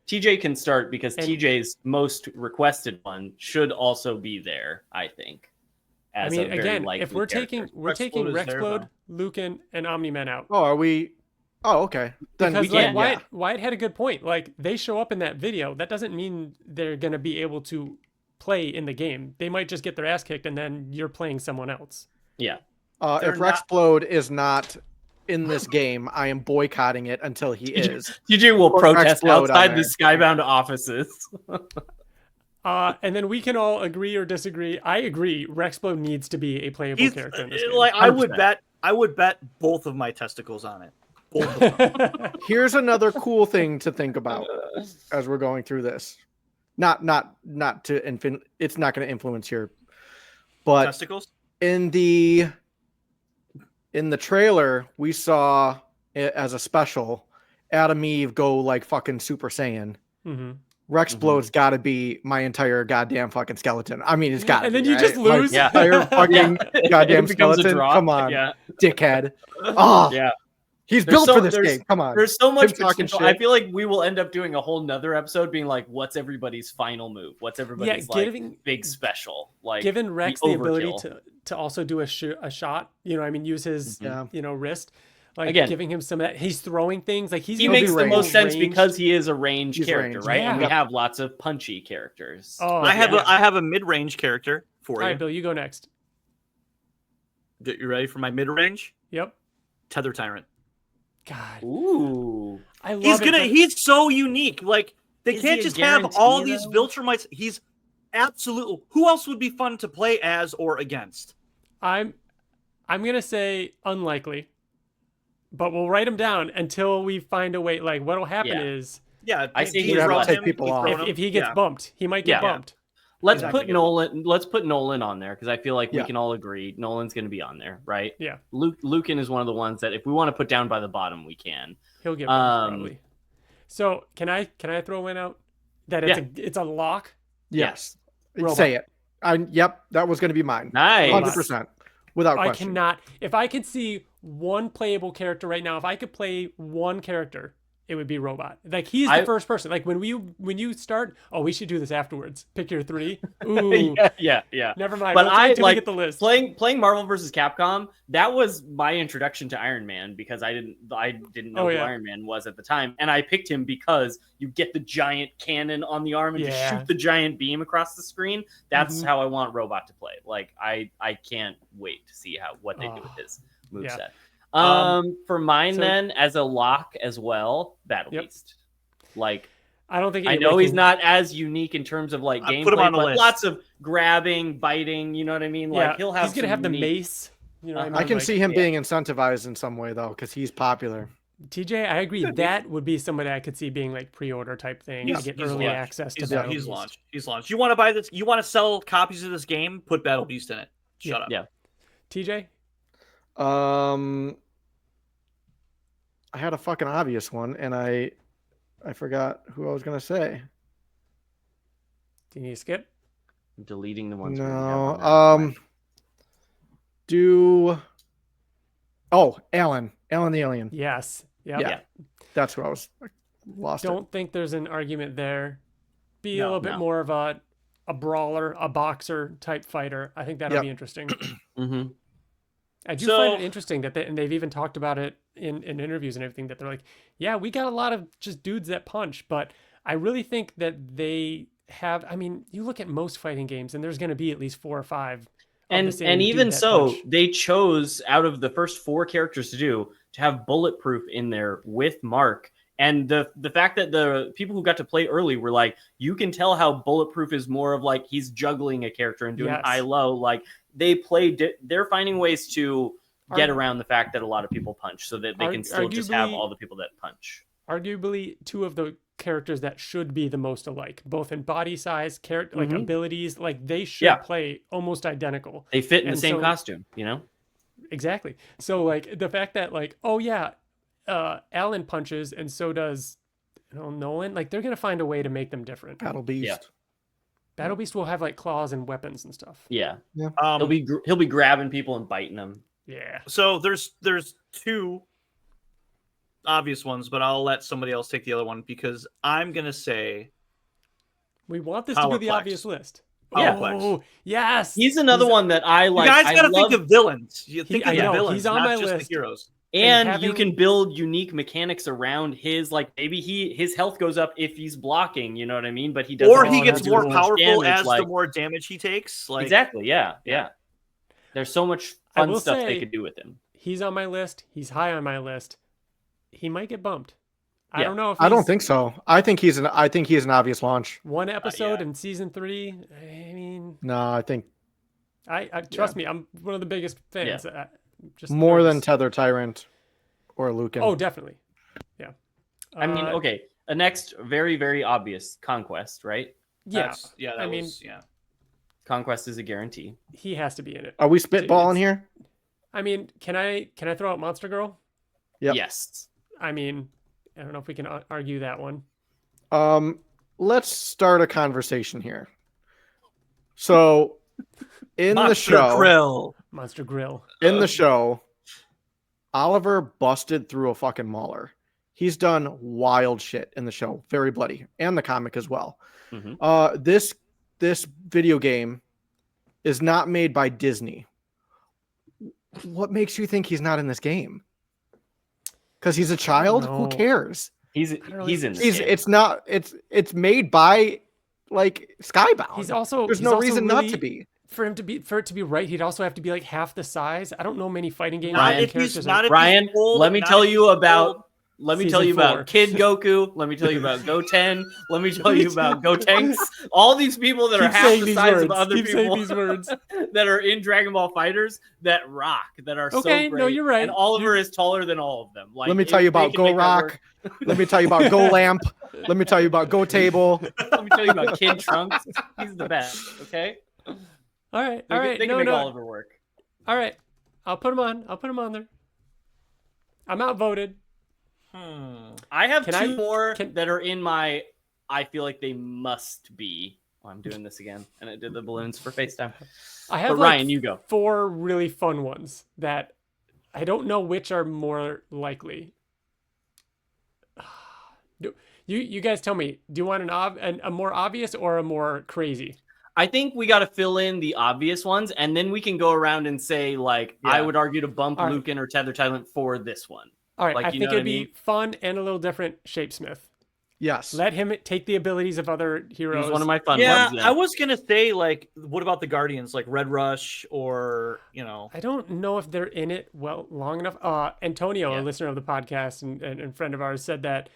TJ can start because TJ's most requested one should also be there, I think. I mean, again, if we're taking Rexplode, Lucan, and Omni-Man out. Oh, are we? Oh, okay. Then because we can. Wyatt had a good point. Like they show up in that video. That doesn't mean they're gonna be able to play in the game. They might just get their ass kicked and then you're playing someone else. Yeah. If Rexplode is not in this game, I am boycotting it until he is. TJ will protest outside the Skybound offices. And then we can all agree or disagree. I agree. Rexplode needs to be a playable character in this game. Like I would 100%. bet both of my testicles on it. Both of them. Here's another cool thing to think about as we're going through this. Not to it's not going to influence your, but Testicles. in the trailer we saw it as a special Adam Eve go like fucking Super Saiyan. Mm-hmm. Rexplode's got to be my entire goddamn fucking skeleton. I mean, it's got to. And then be, you right? just lose. Yeah. Entire fucking goddamn It becomes a skeleton. drop. Come on, Yeah. dickhead. Oh, Yeah. he's There's built so- for this there's- game. Come on. There's so much Him talking potential. shit. I feel like we will end up doing a whole nother episode being like, what's everybody's final move? What's everybody's like big special? Like Giving Rex the ability overkill. to also do a shot, you know, I mean, use his, Yeah. you know, wrist. Like Again, giving him some of that. He's throwing things like He gonna makes be the most sense ranged. because he is a ranged He's character, ranged. right? And we Yeah. have lots of punchy characters. Oh, I have yeah. I have a mid-range character for All you. right, Bill, you go next. You ready for my mid-range? Yep. Tether Tyrant. God, Ooh. I love He's it. gonna. but- He's so unique. Like they Is can't he a just have all guarantee, these though? Viltrumites. He's absolutely. Who else would be fun to play as or against? I'm gonna say unlikely, but we'll write him down until we find a way. Like what'll happen Yeah. is Yeah, I see you he's throw right. Take him, people you off. throw him. if he gets Yeah. bumped, he might get Yeah. bumped. Let's He's not put gonna get Nolan. Let's put Nolan on there because I feel like we Yeah. can all agree Nolan's going to be on there, right? Yeah. Lucan is one of the ones that if we want to put down by the bottom, we can. He'll get bumped Um, probably. So can I throw one out that it's a lock? Yes. Robot. Say it. Yep, that was going to be mine. Nice. 100%. Without I question. cannot. If I could see one playable character right now, if I could play one character, it would be Robot. Like he's the first person. Like when you start, oh, we should do this afterwards. Pick your three. Ooh, yeah. never mind. But Let's wait I till we like get the list. playing Marvel versus Capcom. That was my introduction to Iron Man because I didn't know Oh, who yeah. Iron Man was at the time, and I picked him because you get the giant cannon on the arm and just Yeah. shoot the giant beam across the screen. That's Mhm. how I want Robot to play. Like I can't wait to see what they do with his moveset. Yeah. For mine so- then as a lock as well, Battle Yep. Beast. Like I don't think I anybody know he's can- not as unique in terms of like I gameplay, put him on the but list. lots of grabbing, biting. You know what I mean? Like Yeah, he'll have. he's gonna some have the unique- mace. You know, what Uh-huh. I mean? can Like, see him yeah. being incentivized in some way, though, because he's popular. TJ, I agree. That would be somebody I could see being like pre-order type thing. He's- to get he's early launched. access to He's, Battle he's Beast. launched. He's launched. You want to buy this? You want to sell copies of this game? Put Battle Beast in it. Shut up. Yeah. TJ, I had a fucking obvious one, and I forgot who I was gonna say. do you need to skip? I'm deleting the ones. we already have No. on there. Do. Oh, Alan the alien. Yes. Yep. Yeah. That's who I was lost. Don't think there's an argument there. Be a No, little bit no. more of a brawler, a boxer type fighter. I think that'll Yep. be interesting. Mhm. I do So- find it interesting that and they've even talked about it in interviews and everything that they're like, yeah, we got a lot of just dudes that punch, but I really think that they have. I mean, you look at most fighting games, and there's going to be at least 4 or 5. of the And same dude even that so, punch. they chose out of the first 4 characters to have bulletproof in there with Mark. And the fact that the people who got to play early were like, you can tell how bulletproof is more of like he's juggling a character and doing Yes. high low. Like they're finding ways to get around the fact that a lot of people punch, so that they can still just have arguably- all the people that punch. Arguably, 2 of the characters that should be the most alike, both in body size, character, like Mhm. abilities, like they should Yeah. play almost identical. They fit in the And same so- costume, you know. Exactly. So like the fact that like, oh yeah, Alan punches and so does Nolan. Like they're gonna find a way to make them different. Battle Beast. Yeah. Battle Beast will have like claws and weapons and stuff. Yeah, Um, he'll be grabbing people and biting them. Yeah. So there's 2 obvious ones, but I'll let somebody else take the other one because I'm gonna say We want this to be the Powerplex. obvious list. Powerplex. Oh yes. He's another one that I like. you guys I got to love- think of villains. You think I of the know, villains, he's on not my just list. the heroes. And having- you can build unique mechanics around his, like maybe his health goes up if he's blocking, you know what I mean? But he doesn't. Or he Oh, gets that's more cool. powerful Damage, as like- the more damage he takes. Like Exactly. Yeah. There's so much I fun will stuff say- they could do with him. He's on my list. He's high on my list. He might get bumped. I don't know if I don't he's think so. I think he's an obvious launch. one episode yeah. in season 3. I mean, No, I think I trust me, I'm one of the biggest fans. Just more than nervous. Tether Tyrant or Lucan. Oh, definitely. Yeah. I mean, okay. A next very, very obvious Conquest, right? Yeah. Conquest is a guarantee. He has to be in it. Are we spitballing here? I mean, can I throw out Monster Girl? Yep. Yes. I mean, I don't know if we can argue that one. Let's start a conversation here. So, in the show, Monster Grill. in the show, Oliver busted through a fucking mauler. He's done wild shit in the show, very bloody, and the comic as well. Mhm. This video game is not made by Disney. What makes you think he's not in this game? Because he's a child? Who know. cares? He's in this game. It's not. It's made by like Skybound. He's also There's he's no also reason really, not to be. For it to be right, he'd also have to be like half the size. I don't know many fighting game Ryan, if characters. he's not Ryan, let me tell you about Season 4. Kid Goku. Let me tell you about Goten. Let me tell you about Gotenks. All these people that are Keep half saying the these size words. of other Keep saying people these words. that are in Dragon Ball Fighters that rock, that are so Okay, great. no, you're right. And Oliver is taller than all of them. Like, Let me tell you about Go Rock. Let me tell you about Go Lamp. Let me tell you about Go Table. Let me tell you about Kid Trunks. He's the best. Okay. All right. They can make Oliver work. All right. I'll put him on there. I'm outvoted. I have Can two I- more can- that are in my. I feel like they must be. Oh, I'm doing this again, and I did the balloons for FaceTime. I have But like Ryan, you go. 4 really fun ones that I don't know which are more likely. You guys tell me. Do you want a more obvious or a more crazy? I think we got to fill in the obvious ones, and then we can go around and say, like, I would argue to bump All right. Lucan or Tether Tyrant for this one. All right, Like, I you think know it'd what I be mean? fun and a little different. Shapesmith. Yes. Let him take the abilities of other He heroes. was one of my fun Yeah, ones. I was gonna say, like, what about the Guardians, like Red Rush, or I don't know if they're in it long enough. Antonio, Yeah. a listener of the podcast and friend of ours, said that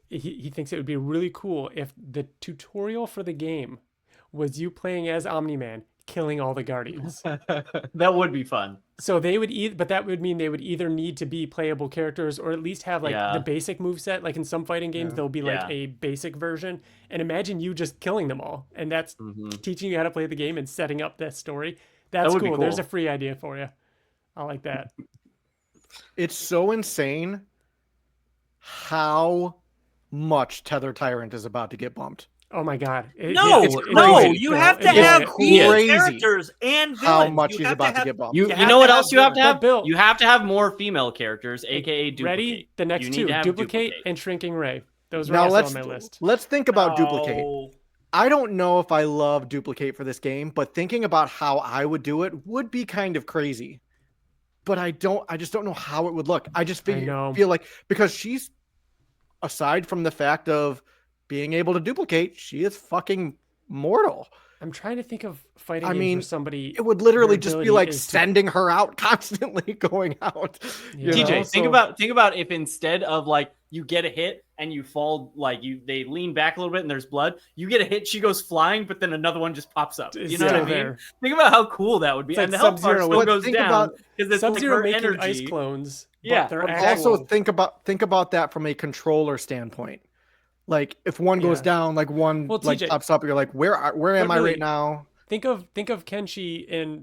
he thinks it would be really cool if the tutorial for the game was you playing as Omni-Man, killing all the Guardians. That would be fun. So they would but that would mean they would either need to be playable characters or at least have like Yeah. the basic moveset. Like in some fighting games, there'll be like Yeah. a basic version. And imagine you just killing them all, and that's teaching you how to play the game and setting up that story. That's would be cool. There's cool. a free idea for you. I like that. It's so insane how much Tether Tyrant is about to get bumped. Oh my god! no, It's no, you bro. have to It's have crazy. these characters and villains. How much You he's have about to have- get bumped. You have know to what have else you have to have? Bill. You have to have more female characters, aka duplicate. Ready? The next You need two: to have duplicate and shrinking ray. Those were Now also on my list. let's think about Duplicate. Oh, I don't know if I love Duplicate for this game, but thinking about how I would do it would be kind of crazy. But I just don't know how it would look. I just know. feel like, because she's, aside from the fact of being able to duplicate, she is fucking mortal. I'm trying to think of fighting I games mean, where somebody. It would literally Your just be ability like is to- sending her out constantly, going out. Yeah. you know? TJ, Also- think about if instead of like you get a hit and you fall, like they lean back a little bit and there's blood, you get a hit, she goes flying, but then another one just pops up. It's You know what I still mean? there. Think about how cool that would be. It's And like the health bar Sub-Zero still with- goes think down about- because it's like Sub-Zero her making energy. ice clones. Yeah, but they're but actual. Also think about that from a controller standpoint. Like if one goes Yeah. down, like one Well, like TJ, pops up, you're like, where am I really- right now? Think of Kenshi in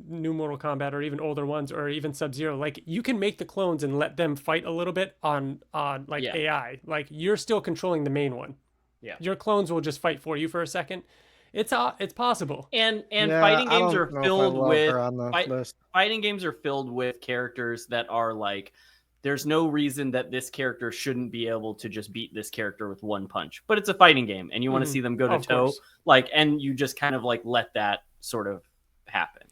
new Mortal Kombat or even older ones or even Sub-Zero. Like you can make the clones and let them fight a little bit on like Yeah. AI. Like you're still controlling the main one. Yeah. Your clones will just fight for you for a second. It's possible. And Yeah, fighting I games don't are know if I filled love with her on the list. fighting games are filled with characters that are like, there's no reason that this character shouldn't be able to just beat this character with one punch. But it's a fighting game, and you want to Mhm. see them go to Of toe, course. like, and you just kind of like let that sort of happen.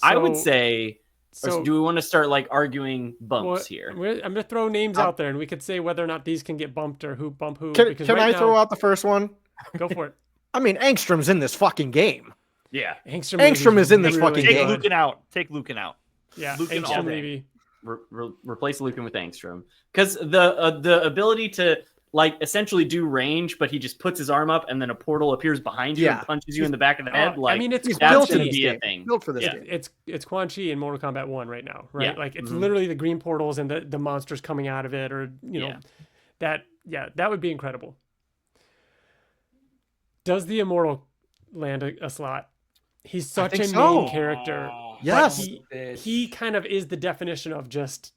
I would So- say, or So do we want to start like arguing bumps well, here? I'm gonna throw names out there, and we could say whether or not these can get bumped or who bump who. Can because right I now, throw out the first one? Go for it. I mean, Angstrom's in this fucking game. Yeah, Angstrom Angstrom is in this really fucking take game. good. Lucan out. Take Lucan out. Yeah, Lucan all Angstrom day. Levy. replace Lucan with Angstrom, because the ability to like essentially do range, but he just puts his arm up and then a portal appears behind you and punches you in the back of the head. Like, I mean, it's that's going to be a thing. Built for this game. It's Quan Chi in Mortal Kombat 1 right now, right? Yeah. Like it's literally the green portals and the monsters coming out of it, or that would be incredible. Does the Immortal land a slot? He's such a main character. Yes. He kind of is the definition of just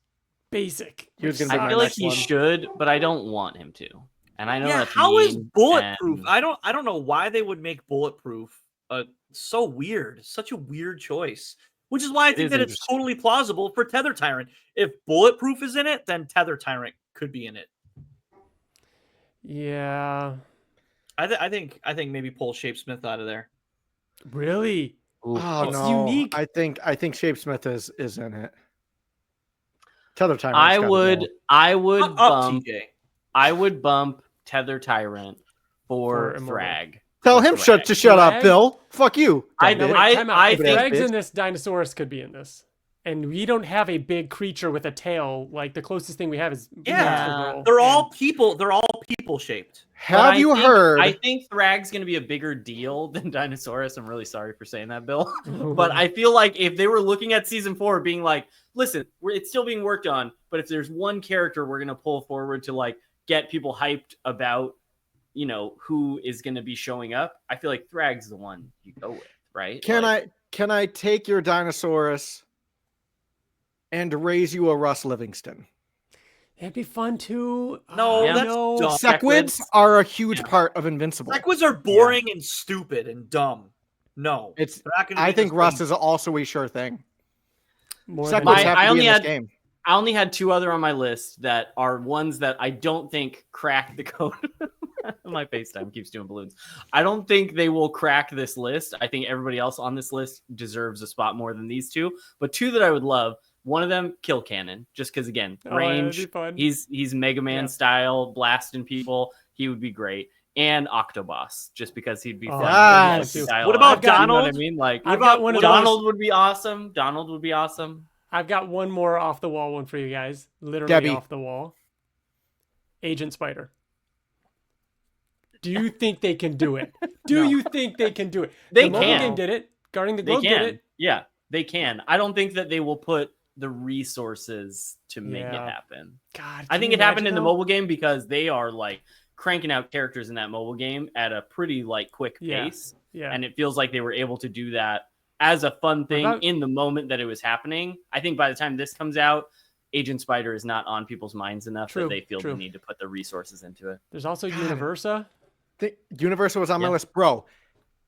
basic. I feel like he should, but I don't want him to. And I know that's how is Bulletproof? I don't know why they would make Bulletproof so weird. Such a weird choice. Which is why I think that it's totally plausible for Tether Tyrant. If Bulletproof is in it, then Tether Tyrant could be in it. Yeah. I think maybe pull Shapesmith out of there. Really? Oh it's no! unique. I think Shapesmith is in it. Tether Tyrant. I would bump Tether Tyrant for Thrag. Tell him to shut up, Bill. Fuck you. I think Thrag's in this. Dinosaurus could be in this. And we don't have a big creature with a tail. Like the closest thing we have is they're all people. They're all people shaped. Have you heard? I think Thrag's going to be a bigger deal than Dinosaurus. I'm really sorry for saying that, Bill. But I feel like if they were looking at season 4, being like, "Listen, it's still being worked on, but if there's one character we're going to pull forward to like get people hyped about, who is going to be showing up," I feel like Thrag's the one you go with, right? Can I take your Dinosaurus and raise you a Russ Livingston? It'd be fun too. No, that's dumb. Sequids are a huge part of Invincible. Sequids are boring and stupid and dumb. No, I think Russ is also a sure thing. I only had 2 other on my list that are ones that I don't think crack the code. My FaceTime keeps doing balloons. I don't think they will crack this list. I think everybody else on this list deserves a spot more than these 2. But 2 that I would love. One of them, Kill Cannon, just because again, range. He's Mega Man style, blasting people. He would be great. And Octoboss, just because he'd be fun. What about Donald? You know what I mean? Like, Donald would be awesome. Donald would be awesome. I've got one more off the wall one for you guys. Literally off the wall. Agent Spider. Do you think they can do it? You think they can do it? The mobile game did it. Guarding the Globe did it. Yeah, they can. I don't think that they will put the resources to make it happen. God, I think it happened in the mobile game because they are like cranking out characters in that mobile game at a pretty like quick pace. Yeah. And it feels like they were able to do that as a fun thing in the moment that it was happening. I think by the time this comes out, Agent Spider is not on people's minds enough that they feel the need to put the resources into it. There's also Universa. Universa was on my list, bro.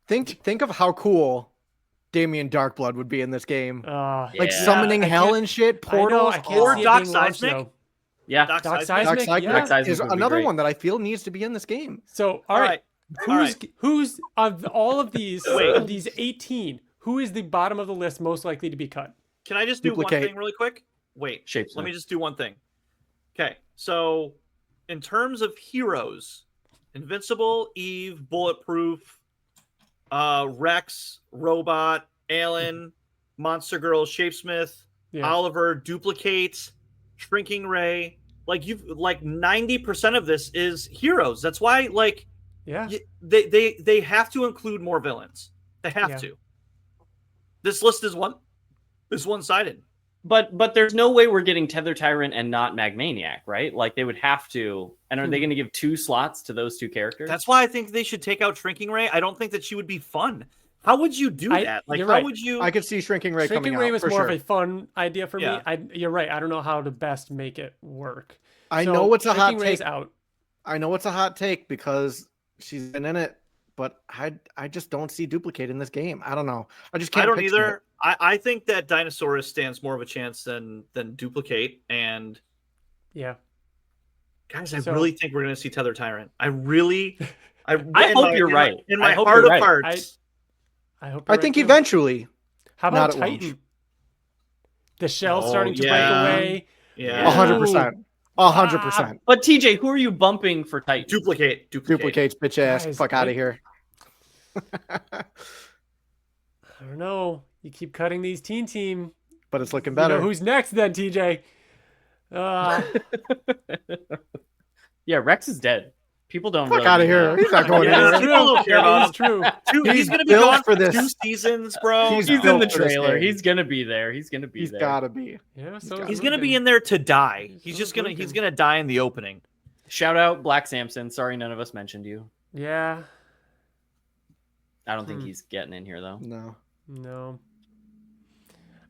Think of how cool Damien Darkblood would be in this game. Like summoning hell and shit, portals, or Doc Seismic. Yeah, Doc Seismic is another one that I feel needs to be in this game. So, all right. Who's of all of these, these 18, who is the bottom of the list most likely to be cut? Can I just do one thing really quick? Wait, let me just do one thing. Okay, so in terms of heroes, Invincible, Eve, Bulletproof, Rex, Robot, Alan, Monster Girl, Shapesmith, Oliver, Duplicate, Shrinking Ray. Like 90% of this is heroes. That's why they have to include more villains. They have to. This list is one-sided. But there's no way we're getting Tether Tyrant and not Magmaniac, right? Like they would have to. And are they going to give 2 slots to those 2 characters? That's why I think they should take out Shrinking Ray. I don't think that she would be fun. How would you do that? Like, how would you? I could see Shrinking Ray coming out. Shrinking Ray was more of a fun idea for me. You're right. I don't know how to best make it work. I know it's a hot take. I know it's a hot take because she's been in it, but I just don't see Duplicate in this game. I don't know. I just can't. I don't either. I think that Dinosaurus stands more of a chance than Duplicate. And guys, I really think we're going to see Tether Tyrant. I hope you're right. In my heart of hearts. I think eventually. How about Titan? The shell's starting to break away. Yeah. 100%. 100%. But TJ, who are you bumping for Titan? Duplicates, bitch ass. Guys, fuck out of here. I don't know. You keep cutting these teen team. but it's looking You better. know who's next then, TJ? Yeah, Rex is dead. People don't Fuck really out of know here. that. He's not going Yeah, anywhere. people don't care That about is him. true. Dude, he's gonna be built gone for for this. 2 seasons, bro. He's He's built in the for this trailer. game. He's gonna be there. He's gonna be He's there. gotta be. Yeah, so He's gonna be in there to die. He's just gonna die in the opening. Shout out Black Samson. Sorry, none of us mentioned you. Yeah. I don't think he's getting in here though. No.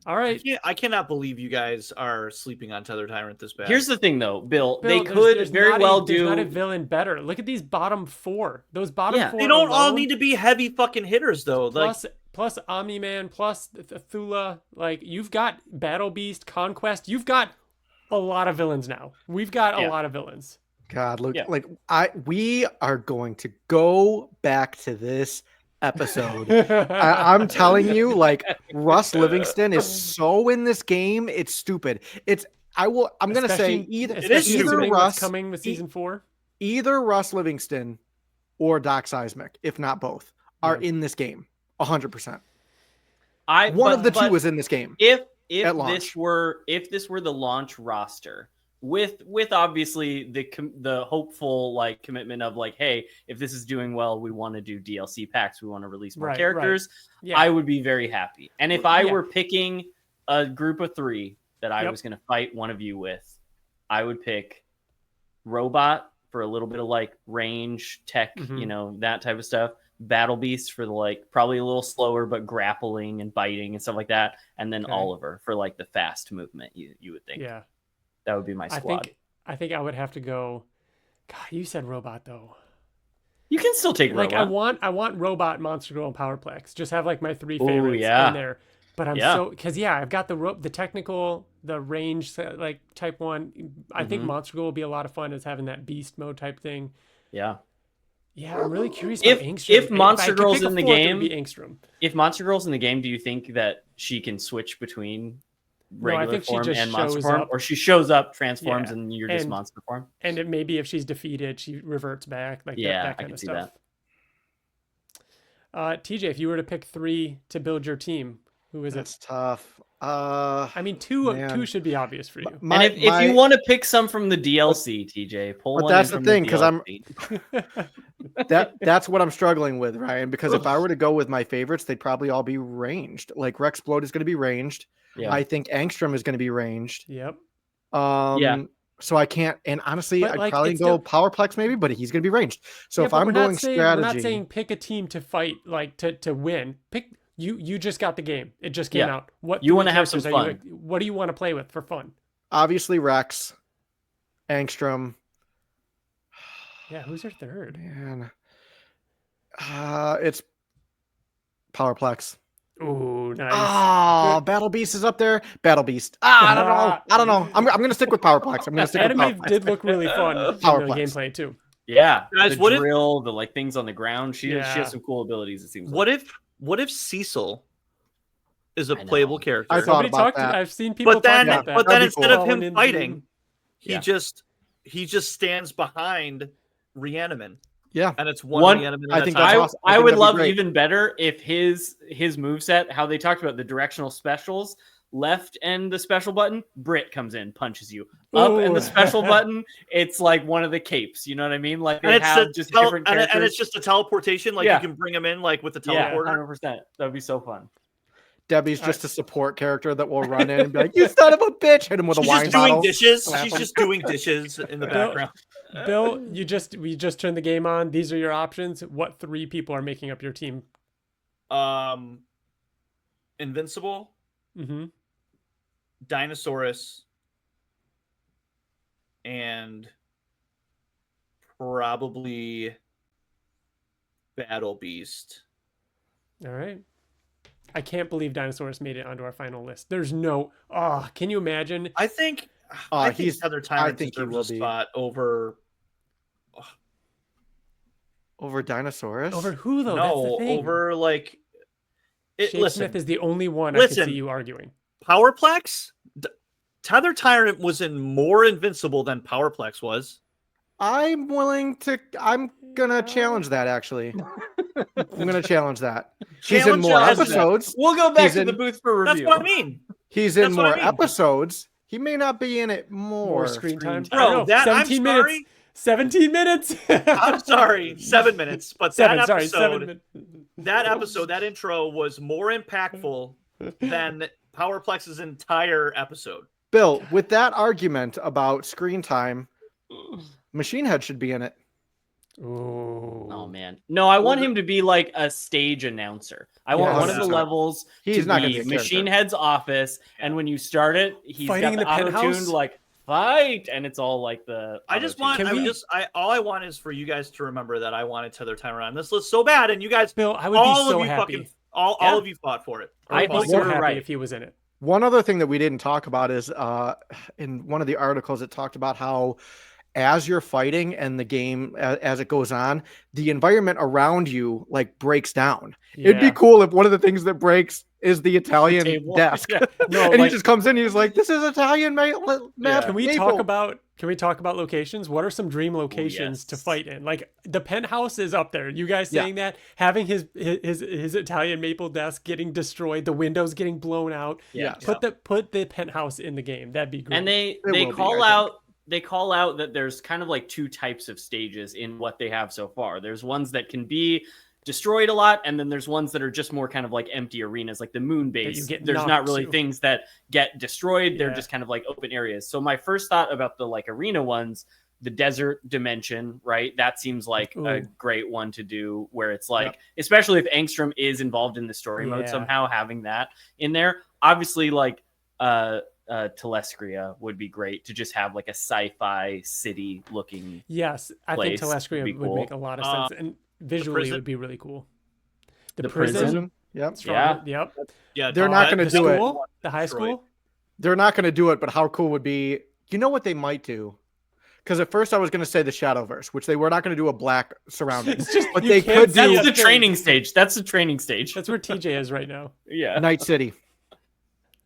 All right. I cannot believe you guys are sleeping on Tether Tyrant this bad. Here's the thing, though, Bill. They There's- could there's very not well there's not a do. villain better. Look at these bottom 4. Those bottom Yeah. 4. they don't all alone, need to be heavy fucking hitters though. Like plus Omni-Man, plus Thula. Like, you've got Battle Beast, Conquest. You've got a lot of villains now. We've got a lot of villains. God, look, Yeah. like we are going to go back to this episode. I'm telling you, like Russ Livingston is so in this game, it's stupid. I'm gonna say either considering Russ what's coming with season 4. Either Russ Livingston or Doc Seismic, if not both, are in this game 100%. One of the two is in this game. If at this were the launch roster with obviously the hopeful like commitment of like, hey, if this is doing well, we want to do DLC packs, we want to release more characters. Yeah. I would be very happy. And if I were picking a group of 3 that I was going to fight one of you with, I would pick Robot for a little bit of like range tech, you know, that type of stuff. Battle Beast for the like probably a little slower but grappling and biting and stuff like that, and then Oliver for like the fast movement. You would think, that would be my squad. I think I would have to go. God, you said Robot though. You can still take like Robot. I want Robot, Monster Girl, and Powerplex. Just have like my 3 favorites in there. But I'm because I've got the technical, the range like type 1. I think Monster Girl will be a lot of fun as having that beast mode type thing. Yeah, I'm really curious about Angstrom. If Monster Girl's in the game, if Monster Girl's in the game, do you think that she can switch between regular form and monster form, or she shows up, transforms, and you're just monster form? And it maybe if she's defeated, she reverts back, like that kind of stuff. TJ, if you were to pick 3 to build your team, who is That's it? tough. I mean, two should be obvious for you. If you want to pick some from the DLC, TJ, pull one. That's the thing, because that's what I'm struggling with, Ryan. Because if I were to go with my favorites, they'd probably all be ranged. Like Rexplode is going to be ranged. Yeah. I think Angstrom is going to be ranged. Yep. So I can't, and honestly, I'd probably go Powerplex maybe, but he's going to be ranged. So if I'm going strategy, we're not saying pick a team to fight, like to win. Pick. You just got the game. It just came out. What you want to have some fun? What do you want to play with for fun? Obviously Rex, Angstrom. Yeah, who's your third? Man, it's Powerplex. Ooh, nice. Oh, Battle Beast is up there. Battle Beast. I don't know. I'm gonna stick with Powerplex. I'm gonna stick with Powerplex. Did look really fun in the gameplay too. Yeah, guys, the drill, the like things on the ground. She has some cool abilities. It seems. What if Cecil is a playable character? I thought about that. I've seen people talk about that. But then instead of him in fighting, he just stands behind Reaniman. Yeah, and it's one Reaniman. I think that's awesome. I would love even better if his moveset, how they talked about the directional specials, left and the special button, Brit comes in, punches you. Up and the special button, it's like one of the capes. You know what I mean? Like they have just different characters. And it's just a teleportation. Like you can bring them in like with the teleporter. 100%. That would be so fun. Debbie's just a support charger that will run in and be like, "You son of a bitch!" Hit him with a wine bottle. She's just doing dishes in the background. Bill, we just turned the game on. These are your options. What 3 people are making up your team? Invincible. Mm-hmm. Dinosaurus. And probably Battle Beast. All right. I can't believe Dinosaurus made it onto our final list. There's no. Can you imagine? I think he's other time. I think he will be spot over Dinosaurus. Over who though? No, that's the thing. over like. Shake Smith is the only one I could see you arguing. Powerplex. Tether Tyrant was more Invincible than Powerplex was. I'm gonna challenge that actually. I'm gonna challenge that. He's in Challenge more us. episodes. We'll go back He's to in- the booth for That's review. what I mean. He's in That's what more I mean. episodes. He may not be in it more. More screen time. time. I don't Bro, know. that I'm 17 sorry. minutes. 17 minutes. I'm sorry, 7 minutes, but Seven, that sorry, episode, 7 minutes. that intro was more impactful than Powerplex's entire episode. Bill, with that argument about screen time, Machine Head should be in it. Ooh. Oh man, no! I want him to be like a stage announcer. I want Yeah, one of the that's levels He's to not gonna be be a Machine character. Head's office, and when you start it, he's Fighting in got the the penthouse? auto-tuned like fight, and it's all like the. I just auto-tune. want, all I want is for you guys to remember that I wanted Tether Timer on this list so bad, and you guys, Bill, I would all be so of you happy. fucking, all Yeah. of you fought for it. I I'd be hope so you're happy right. if he was in it. One other thing that we didn't talk about is in one of the articles it talked about how as you're fighting and the game as it goes on, the environment around you like breaks down. It'd be Yeah. cool if one of the things that breaks is the Italian table. desk. Yeah. No, And like, he just comes in, he's like, "This is Italian map." can we talk about locations? What are some dream locations to yes. fight in? Like the penthouse is up there. You guys Yeah. saying that, having his Italian maple desk getting destroyed, the windows getting blown out. Yeah. Yeah. Put the penthouse in the game. That'd be great. And they will be, call I out they call out that there's kind of like two types of stages in what they have so far. There's ones that can be destroyed a lot, and then there's ones that are just more kind of like empty arenas, like the moon you base. get There's not knocked really to. things that get destroyed. They're Yeah. just kind of like open areas. So my first thought about the like arena ones, the desert dimension, right? That seems like a Ooh. great one to do, where it's like, especially if Angstrom is involved in the story mode Yeah. somehow, having that in there. Obviously, like Telescria would be great to just have like a sci-fi city looking. Yes, I think place would Telescria be would cool. make a lot of sense, and visually it prison? would be really cool. The The prison. prison? Yep. Strong- Yep. Yeah, They're no, not that- gonna The do it. school. The high Destroyed. school. They're not going to do it, but how cool would be? You know what they might do? Because at first I was going to say the Shadowverse, which they were not going to do a black surrounding, It's just but you they can't could see do That's a the thing. training stage. That's the training stage. That's where TJ is right now. Yeah. Night City.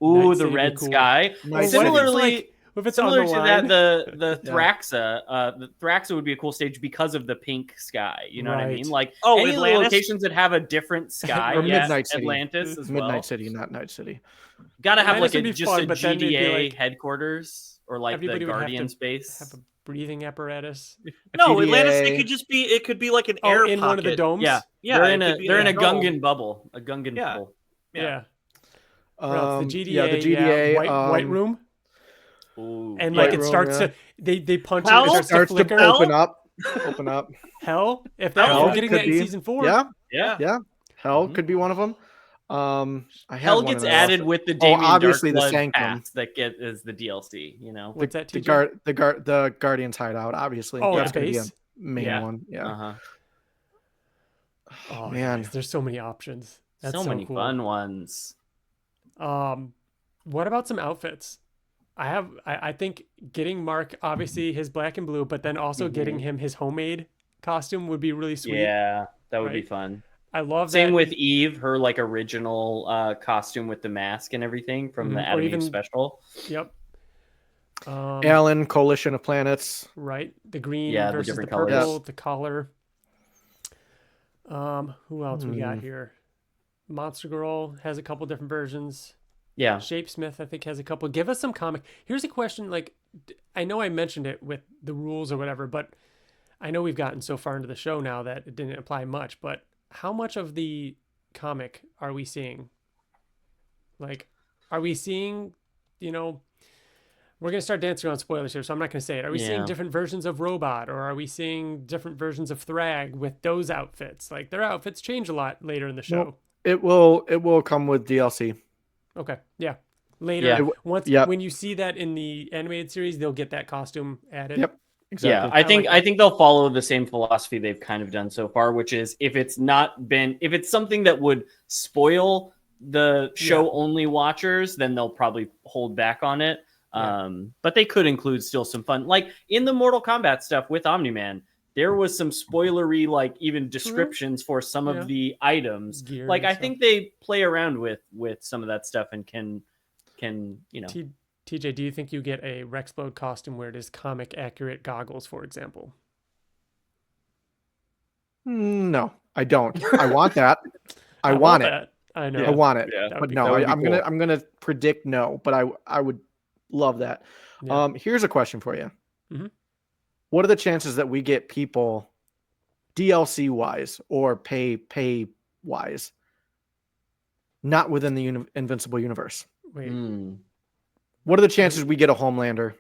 Ooh, Night the City would be red cool. sky. Night What if it's City. Similarly, If it's on similar the to line, that, the Yeah. Thraxa, the Thraxa would be a cool stage because of the pink sky. You know what I Right. mean? Like Oh, any of the Atlantis? locations that have a different sky. Or yeah, Midnight City. Atlantis as Midnight well. City, not Night City. Got to have Atlantis like would be just fun, a but then it'd be GDA like- headquarters or like the Everybody would have Guardian to space. have a breathing apparatus. No, PDA. Atlantis. It could be like an air in pocket. one of the domes. Yeah, Yeah, they're it in could a be they're in a dome. Gungan bubble, a Gungan Yeah. bubble. Yeah. What else? The GDA. yeah, the GDA. White room. Ooh, And yeah. like White it room, starts yeah. to they punch Hell it, it starts starts to to flicker. Hell? open up. Hell, if that Hell we're getting could that in be. season 4. Yeah, yeah. Hell Mhm. could be one of them. I Hell had one gets of added those. with the Damien obviously the Darkblood Sanctum. pass that is the DLC. You know. What's that? the TJ? the Guardian's hideout. Obviously, Oh, that's the gonna be a base? main Yeah. one. Yeah. Uh-huh. Oh man. nice. There's so many options. That's so many cool. fun ones. What about some outfits? I think getting Mark obviously his black and blue, but then also getting him his homemade costume would be really sweet. Yeah, that would be Right? fun. I love Same that. with Eve, her like original costume with the mask and everything from the Mhm. Or Adam Eve even- special. Yep. Alan, Coalition of Planets. Right, the green Yeah, the versus the different colors. purple, the color. Who else we got here? Monster Girl has a couple different versions. Yeah. Shapesmith, I think, has a couple. Give us some comic. Here's a question. Like, I know I mentioned it with the rules or whatever, but I know we've gotten so far into the show now that it didn't apply much. But how much of the comic are we seeing? Like, are we seeing, we're going to start dancing around spoilers here, so I'm not going to say it. Are we seeing Yeah. different versions of Robot, or are we seeing different versions of Thrag with those outfits? Like, their outfits change a lot later in the show. Nope. It will come with DLC. Okay. Yeah. Later, Yeah. once Yep. when you see that in the animated series, they'll get that costume added. Yep. Exactly. Yeah, I think like I think they'll follow the same philosophy they've kind of done so far, which is if it's something that would spoil the show only watchers, then they'll probably hold back on it. Yeah. But they could include still some fun, like in the Mortal Kombat stuff with Omni-Man. There was some spoilery, like even descriptions for some Yeah. of the items. Gear Like and I stuff. think they play around with some of that stuff and can TJ, do you think you get a Rexplode costume where it is comic accurate goggles, for example? No. I don't. I want that. I want it. that. I know. I want it. Yeah. That would But be no, cool. I'm gonna predict no. But I would love that. Yeah. Here's a question for you. Mhm. What are the chances that we get people DLC wise or pay wise not within the Invincible universe? Wait. What are the chances we get a Homelander?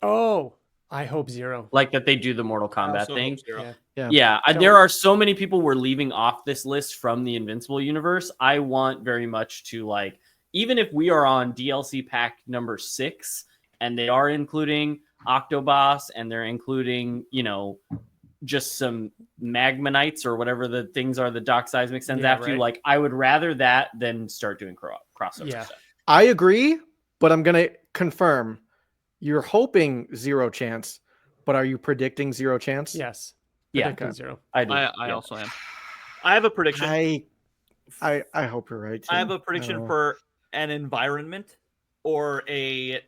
Oh, I hope 0. Like that they do the Mortal I Kombat also thing. hope zero. Yeah. Yeah, So- there are so many people we're leaving off this list from the Invincible universe. I want very much to like, even if we are on DLC pack number 6 and they are including Octoboss and they're including, just some Magmanites or whatever the things are the Doc Seismic sends Yeah, after you. right. Like, I would rather that than start doing crossover Yeah. stuff. I agree, but I'm gonna confirm. You're hoping 0 chance, but are you predicting 0 chance? Yes. Yeah. Predicting 0. I do. I Yeah. also am. I have a prediction. I hope you're right. Too. I have a prediction for an environment or a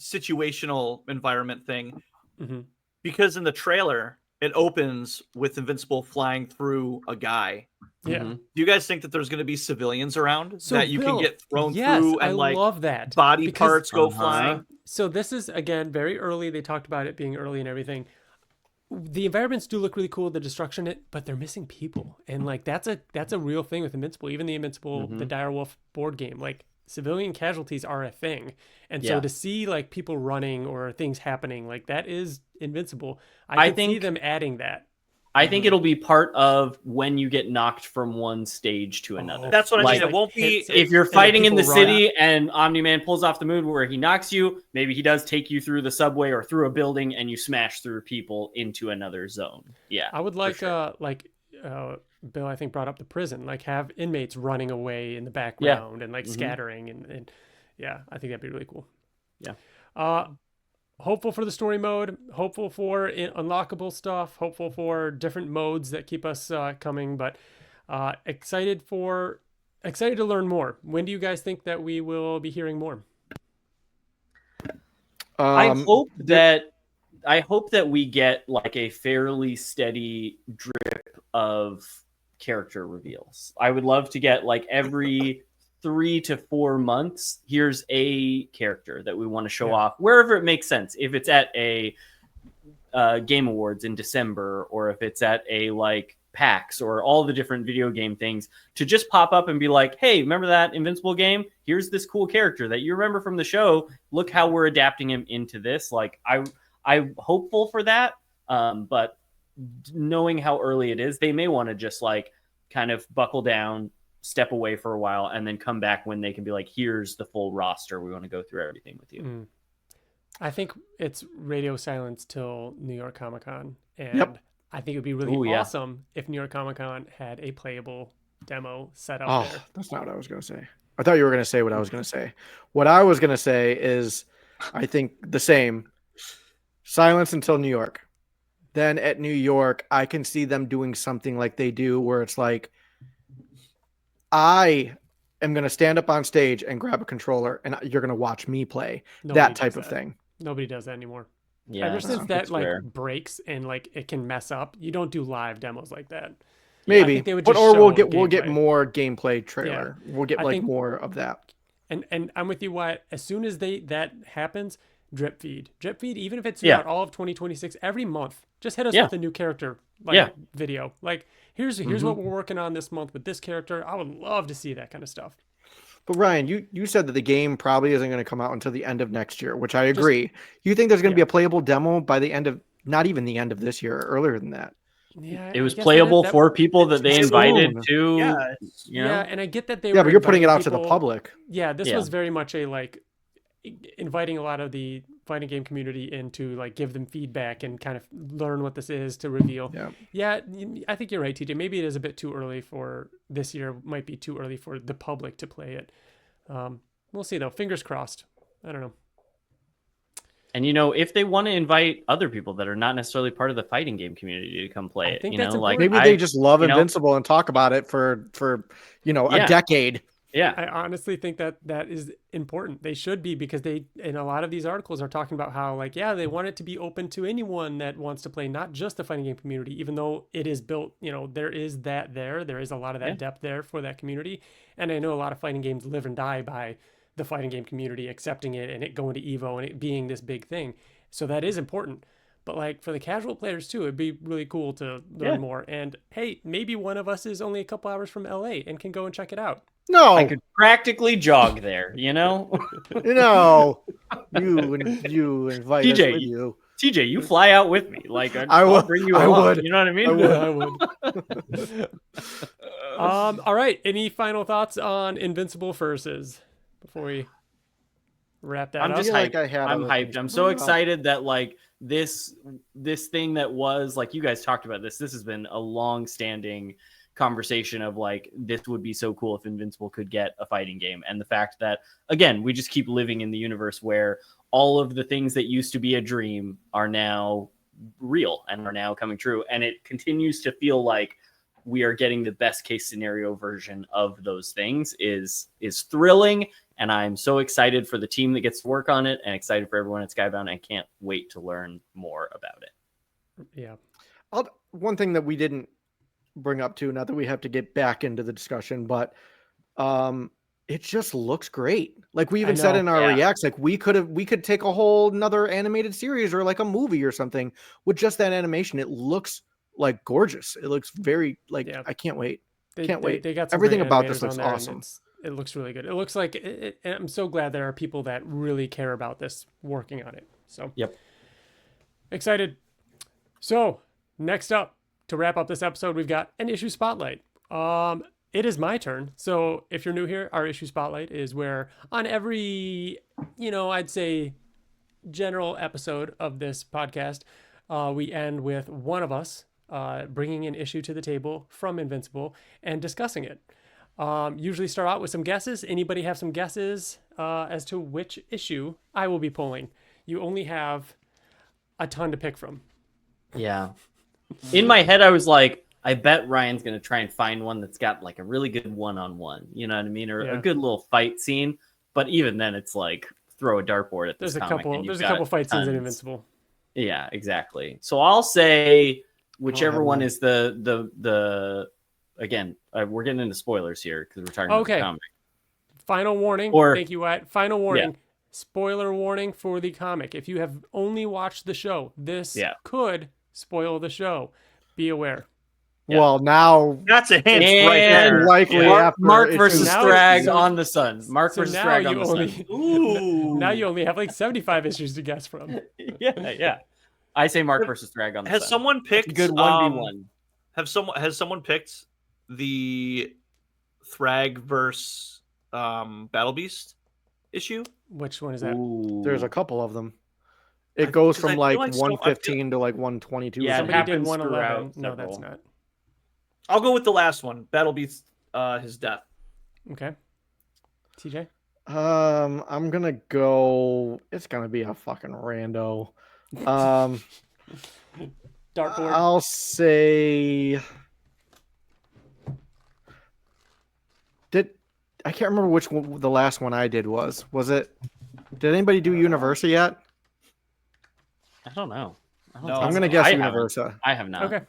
situational environment thing. Mhm. Because in the trailer, it opens with Invincible flying through a guy. Yeah. Mhm. Do you guys think that there's going to be civilians around that you Bill, can get thrown yes, through I and like love that. body because- parts go Uh-huh. flying? So this is again very early. They talked about it being early and everything. The environments do look really cool, the destruction, but they're missing people, and like that's a real thing with Invincible. Even the Invincible, the Direwolf board game, like civilian casualties are a thing, and so Yeah. to see like people running or things happening, like that is Invincible. I I can see think- them adding that. I think it'll be part of when you get knocked from one stage to another. That's what I Like, mean. It won't be. hits if you're and then fighting in the people run. city and Omni-Man pulls off the move where he knocks you, maybe he does take you through the subway or through a building and you smash through people into another zone. Yeah. I would for like sure. Bill, I think, brought up the prison, like have inmates running away in the background and like Mhm. scattering and yeah, I think that'd be really cool. Yeah. Hopeful for the story mode, hopeful for unlockable stuff, hopeful for different modes that keep us coming, but excited to learn more. When do you guys think that we will be hearing more? I hope that we get like a fairly steady drip of character reveals. I would love to get like every 3 to 4 months, here's a character that we want to show off wherever it makes sense. If it's at a Game Awards in December, or if it's at a like PAX or all the different video game things, to just pop up and be like, hey, remember that Invincible game? Here's this cool character that you remember from the show. Look how we're adapting him into this. Like I'm hopeful for that. But knowing how early it is, they may want to just like kind of buckle down, step away for a while, and then come back when they can be like, here's the full roster. We want to go through everything with you. I think it's radio silence till New York Comic Con, and I think it would be really awesome if New York Comic Con had a playable demo set up there. That's not what I was going to say. I thought you were going to say what I was going to say. What I was going to say is, I think the same. Silence until New York. Then at New York, I can see them doing something like they do, where it's like, I am going to stand up on stage and grab a controller, and you're going to watch me play. Nobody That does type of that. thing. Nobody does that anymore. Yeah, Ever since that's that like fair. breaks and like it can mess up, you don't do live demos like that. Maybe, think they would but just or show we'll get gameplay. more gameplay trailer. We'll get I like think- more of that. And I'm with you, Wyatt. As soon as that happens, drip feed, even if it's Yeah. not all of 2026, every month, just hit us Yeah. with a new character video. Like here's what we're working on this month with this character. I would love to see that kind of stuff. But Ryan, you said that the game probably isn't going to come out until the end of next year, which I agree. You think there's going to be a playable demo by the end of, not even the end of this year, earlier than that? Yeah, It was I guess playable that- for people that they It's invited soon. to. Yeah, You know? Yeah, and I get that they Yeah, were but you're putting it inviting out to the people- public. Yeah, this Yeah. was very much a like inviting a lot of the fighting game community in to like give them feedback and kind of learn what this is to reveal. Yeah. I think you're right, TJ. Maybe it is a bit too early for this year. Might be too early for the public to play it. We'll see though. Fingers crossed. I don't know. And if they want to invite other people that are not necessarily part of the fighting game community to come play it, think you that's know, like important. Maybe they just love you know- Invincible and talk about it for a decade. Yeah. I honestly think that that is important. They should be, because they, in a lot of these articles, are talking about how, like, yeah, they want it to be open to anyone that wants to play, not just the fighting game community, even though it is built, there is that there is a lot of that depth there for that community. And I know a lot of fighting games live and die by the fighting game community accepting it and it going to Evo and it being this big thing. So that is important. But like for the casual players too, it'd be really cool to learn more. And hey, maybe one of us is only a couple hours from LA and can go and check it out. No, I could practically jog there, you know? no, you invite us TJ, with you. TJ, you fly out with me. Like, I'll would- bring you I along. would. You know what I mean? I would. All right. Any final thoughts on Invincible versus before we wrap that I'm up? just feel like hyped. I had I'm other hyped. things I'm to so bring up. excited that like this thing that was like, you guys talked about this. This has been a long-standing conversation of like, this would be so cool if Invincible could get a fighting game. And the fact that, again, we just keep living in the universe where all of the things that used to be a dream are now real and are now coming true. And it continues to feel like we are getting the best case scenario version of those things is thrilling. And I'm so excited for the team that gets to work on it and excited for everyone at Skybound. I can't wait to learn more about it. Yeah. One thing that we didn't bring up too, not that we have to get back into the discussion, but it just looks great. Like we even said in our reacts, like we could take a whole another animated series or like a movie or something with just that animation. It looks like gorgeous. It looks very like, I can't wait. Can't wait. They got some Everything great about this animators looks on there, and awesome. it looks really good. It looks like and I'm so glad there are people that really care about this working on it. So excited. So next up, to wrap up this episode, we've got an issue spotlight. It is my turn. So if you're new here, our issue spotlight is where on every, I'd say general episode of this podcast, we end with one of us bringing an issue to the table from Invincible and discussing it. Usually start out with some guesses. Anybody have some guesses as to which issue I will be pulling? You only have a ton to pick from. Yeah. In my head, I was like, I bet Ryan's going to try and find one that's got like a really good one-on-one, you know what I mean? Or a good little fight scene. But even then it's like throw a dartboard at this comic. There's a couple fight scenes in Invincible. Yeah, exactly. So I'll say whichever one is the again, we're getting into spoilers here because we're talking about the comic. Final warning. Thank you, Wyatt. Final warning. Yeah. Spoiler warning for the comic. If you have only watched the show, this could spoil the show. Be aware. Yeah. Well, now that's a hint right there. Likely Mark versus Thrag on the Sun. Mark versus Thrag on the Sun. Ooh. Now you only have like 75 issues to guess from. Yeah. I say Mark versus Thrag on the Sun. Has someone picked good 1v1? Has someone picked the Thrag versus Battle Beast issue? Which one is that? Ooh. There's a couple of them. It goes from like 115 to like 122. Yeah, somebody did 111. No, that's not. I'll go with the last one. Battle Beats his death. Okay. TJ? I'm gonna go. It's gonna be a fucking rando. Dartboard. I'll say. I can't remember which one the last one I did was. Was it? Did anybody do Universa yet? I don't know. I'm gonna guess Universa. I have not. Okay.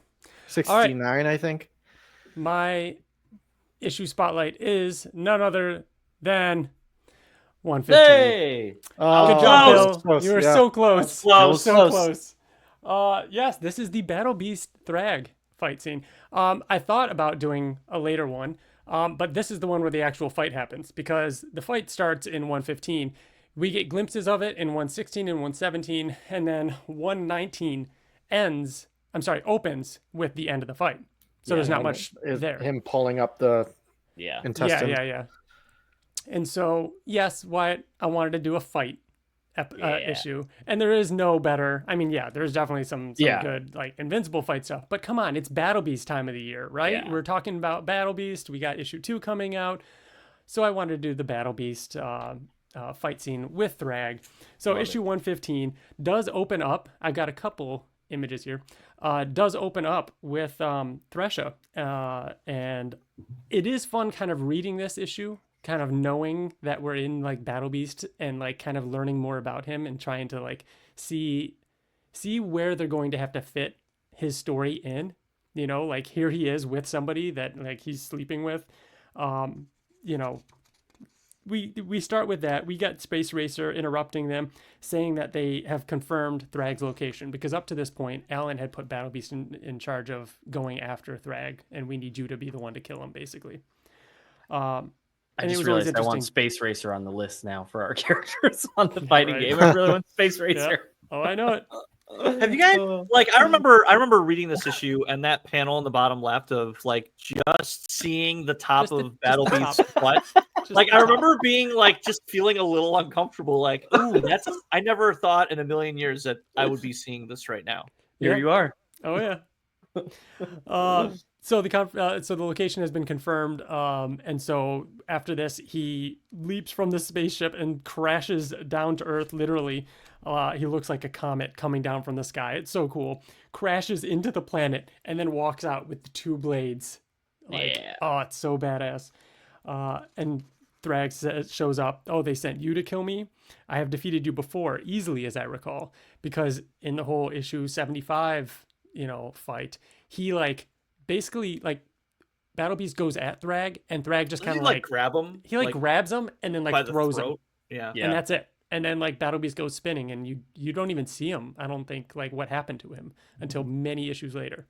69, I think. My issue spotlight is none other than 115. Hey! Good job, Bill. You were so close. So close. Yes, this is the Battle Beast Thrag fight scene. I thought about doing a later one, but this is the one where the actual fight happens because the fight starts in 115. We get glimpses of it in 116 and 117, and then 119 opens with the end of the fight. So there's not much there. Him pulling up the intestine. Yeah. And so, yes, Wyatt, I wanted to do a fight issue. And there is no better. I mean, there's definitely some good like Invincible fight stuff. But come on, it's Battle Beast time of the year, right? Yeah. We're talking about Battle Beast. We got issue 2 coming out. So I wanted to do the Battle Beast fight scene with Thrag. So issue 115 does open up. I've got a couple images here. Does open up with Thresha. And it is fun kind of reading this issue kind of knowing that we're in like Battle Beast and like kind of learning more about him and trying to like see where they're going to have to fit his story in, like here he is with somebody that like he's sleeping with. You know, we start with that. We got Space Racer interrupting them, saying that they have confirmed Thrag's location, because up to this point, Alan had put Battle Beast in charge of going after Thrag, and we need you to be the one to kill him, basically. I And just it was always realized I want interesting. Space Racer on the list now for our characters on the fighting right. game. I really want Space Yeah. Racer. Oh, I know it. Have you guys like? I remember reading this issue and that panel in the bottom left of like just seeing the top of Battle Beast's butt. Like I remember being like just feeling a little uncomfortable. Like, ooh, that's. I never thought in a million years that I would be seeing this right now. Here you are. Oh yeah. So the location has been confirmed, and so after this, he leaps from the spaceship and crashes down to Earth. Literally, he looks like a comet coming down from the sky. It's so cool. Crashes into the planet and then walks out with the two blades. Oh, it's so badass. And Thrag shows up. Oh, they sent you to kill me? I have defeated you before, easily as I recall, because in the whole issue 75, fight, he like basically like Battle Beast goes at Thrag, and Thrag just kind of like grab him. He like grabs him and then like throws him. Yeah. And that's it. And then like Battle Beast goes spinning, and you don't even see him. I don't think like what happened to him until many issues later.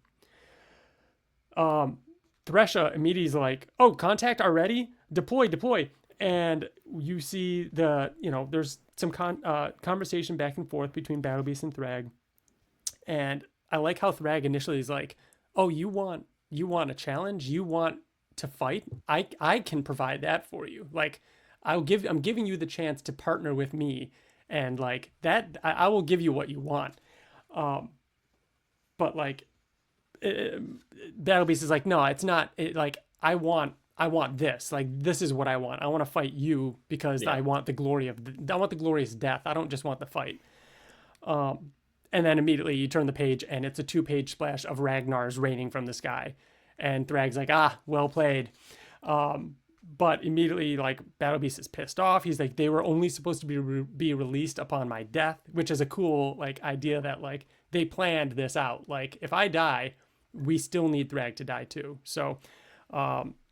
Thresha immediately is like, oh, contact already? Deploy. And you see there's some conversation back and forth between Battle Beast and Thrag. And I like how Thrag initially is like, oh, you want a challenge? You want to fight? I can provide that for you. Like, I'm giving you the chance to partner with me, and like that, I will give you what you want. But like, Battle Beast is like, no, it's not. Like, I want this. Like, this is what I want. I want to fight you because I want the glory I want the glorious death. I don't just want the fight. And then immediately you turn the page and it's a 2-page splash of Ragnar's raining from the sky. And Thrag's like, well played. But immediately, like, Battle Beast is pissed off. He's like, they were only supposed to be released upon my death, which is a cool, like, idea that, like, they planned this out. Like, if I die, we still need Thrag to die too. So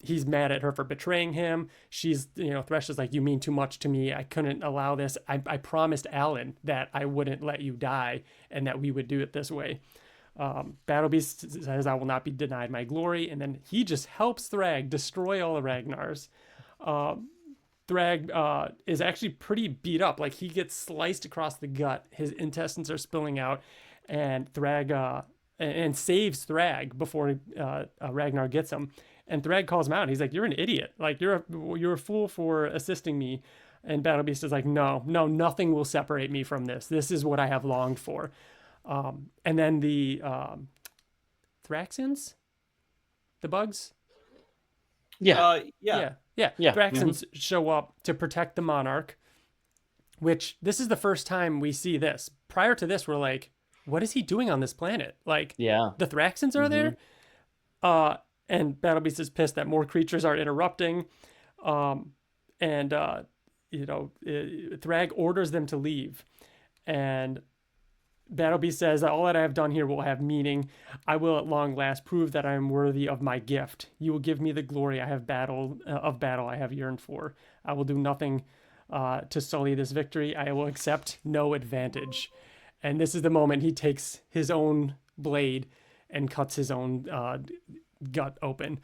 he's mad at her for betraying him. She's, Thresh is like, you mean too much to me. I couldn't allow this. I promised Alan that I wouldn't let you die and that we would do it this way. Battle Beast says, I will not be denied my glory. And then he just helps Thrag destroy all the Ragnars. Thrag is actually pretty beat up. Like, he gets sliced across the gut. His intestines are spilling out. And Thrag and saves Thrag before Ragnar gets him. And Thrag calls him out. He's like, you're an idiot. Like, you're a fool for assisting me. And Battle Beast is like, no, nothing will separate me from this. This is what I have longed for. And then the Thraxans, the bugs. Yeah. Thraxans show up to protect the monarch, which this is the first time we see this. Prior to this, we're like, what is he doing on this planet? Like, the Thraxans are there. And Battle Beast is pissed that more creatures are interrupting. Thrag orders them to leave. And Battle Beast says that all that I have done here will have meaning. I will at long last prove that I am worthy of my gift. You will give me the glory I have battle I have yearned for. I will do nothing to sully this victory. I will accept no advantage. And this is the moment he takes his own blade and cuts his own gut open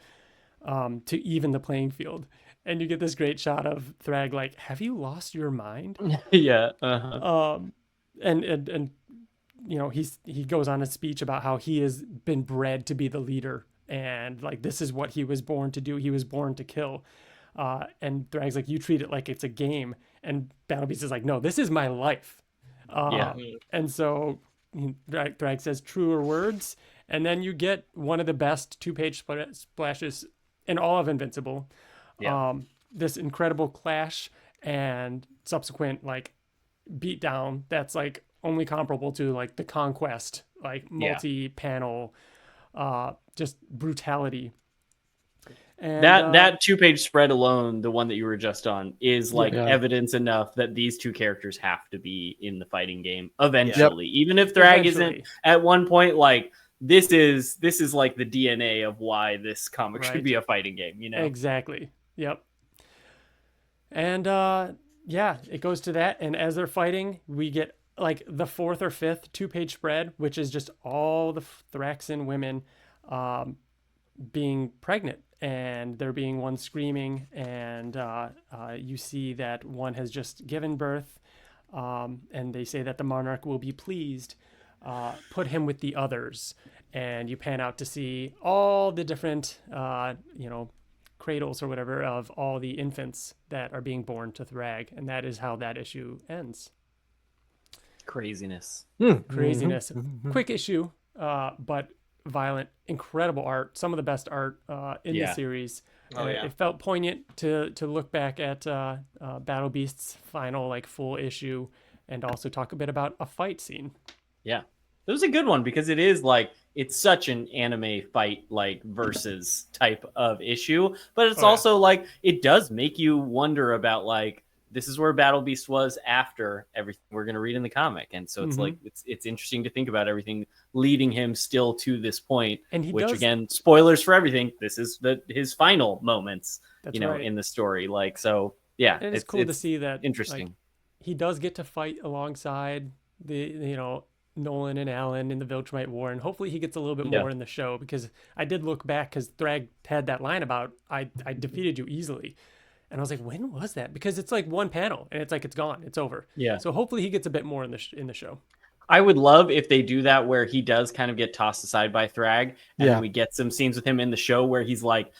to even the playing field. And you get this great shot of Thrag like, have you lost your mind? And he goes on a speech about how he has been bred to be the leader, and like, this is what he was born to do. He was born to kill. And Thrag's like, you treat it like it's a game. And Battle Beast is like, no, this is my life. And so Thrag says truer words, and then you get one of the best 2-page splashes in all of Invincible. This incredible clash and subsequent like beatdown that's like only comparable to like the Conquest, like multi-panel just brutality. And that 2-page spread alone, the one that you were just on, is like Yeah. evidence enough that these two characters have to be in the fighting game eventually. Even if Thrag Eventually. isn't at one point, like this is like the DNA of why this comic should Right. be a fighting game, you know? Exactly. Yep. And yeah, it goes to that. And as they're fighting, we get like the 4th or 5th 2-page spread, which is just all the Thraxan women being pregnant, and there being one screaming, and you see that one has just given birth, and they say that the monarch will be pleased. Put him with the others, and you pan out to see all the different, cradles or whatever of all the infants that are being born to Thrag, and that is how that issue ends. Craziness. Craziness. Quick issue, but violent, incredible art. Some of the best art in the series. It felt poignant to look back at Battle Beast's final like full issue, and also talk a bit about a fight scene. Yeah, it was a good one because it is like it's such an anime fight like versus type of issue, but it's also like it does make you wonder about like this is where Battle Beast was after everything we're going to read in the comic, and so it's like it's interesting to think about everything leading him still to this point. And again, spoilers for everything. This is his final moments, in the story. Like so, yeah, it's cool to see that. Interesting. Like, he does get to fight alongside the Nolan and Alan in the Viltrumite War, and hopefully he gets a little bit more in the show, because I did look back because Thrag had that line about I defeated you easily. And I was like, when was that? Because it's like one panel and it's like, it's gone. It's over. Yeah. So hopefully he gets a bit more in the show. I would love if they do that where he does kind of get tossed aside by Thrag, and then we get some scenes with him in the show where he's like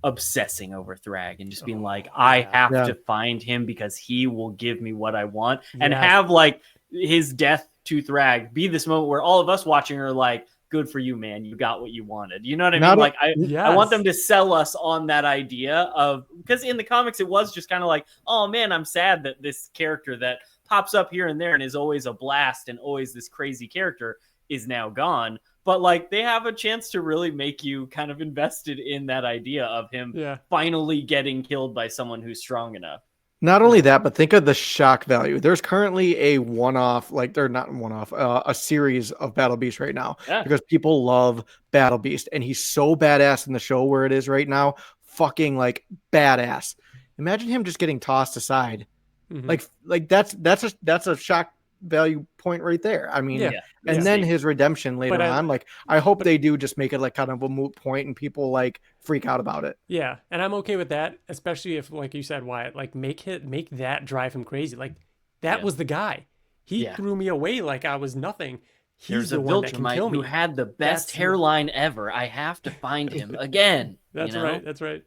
obsessing over Thrag and just being like, I have to find him because he will give me what I want, and have like his death to Thrag be this moment where all of us watching are like, good for you, man. You got what you wanted. You know what I mean? Like I want them to sell us on that idea of, because in the comics it was just kind of like, oh man, I'm sad that this character that pops up here and there and is always a blast and always this crazy character is now gone. But like they have a chance to really make you kind of invested in that idea of him finally getting killed by someone who's strong enough. Not only that, but think of the shock value. There's currently a one-off, like they're not one-off, a series of Battle Beast right now because people love Battle Beast, and he's so badass in the show where it is right now, fucking like badass. Imagine him just getting tossed aside, like that's a shock value point right there. I mean, then his redemption later on, like I hope they do just make it like kind of a moot point and people like freak out about it. Yeah, and I'm okay with that, especially if, like you said, Wyatt, like make that drive him crazy. Like that was the guy. He threw me away like I was nothing. He's the one that can kill me. Who had the best hairline ever. I have to find him again. That's right. That's right.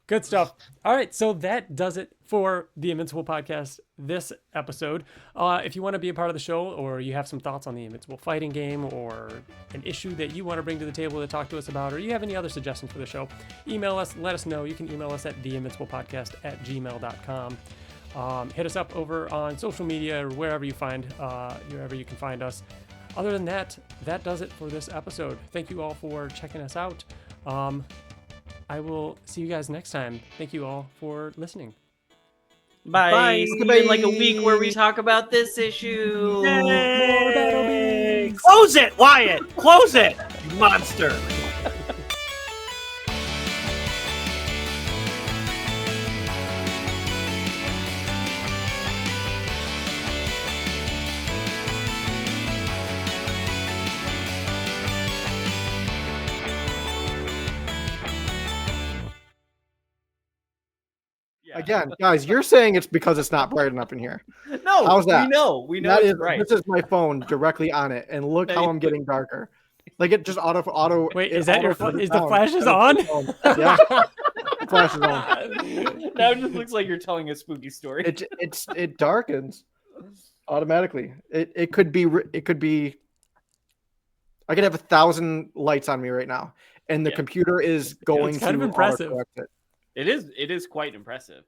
Good stuff. All right, so that does it for the Invincible podcast this episode. If you want to be a part of the show, or you have some thoughts on the Invincible fighting game, or an issue that you want to bring to the table to talk to us about, or you have any other suggestions for the show, email us, let us know. You can email us at theinvinciblepodcast@gmail.com. Hit us up over on social media or wherever you can find us. Other than that, that does it for this episode. Thank you all for checking us out. I will see you guys next time. Thank you all for listening. Bye. See you in like a week where we talk about this issue. More Battle Beasts. Close it, Wyatt. Close it, you monster. Again, guys, you're saying it's because it's not bright enough in here. No, how's that? We know it's right. This is my phone directly on it, and look how I'm getting darker. Like it just auto. Wait, is that your? Is the flashes on? Yeah, the flash is on. Now it just looks like you're telling a spooky story. It darkens automatically. It could be. I could have 1,000 lights on me right now, and the computer is going. It's kind to of impressive. It is quite impressive.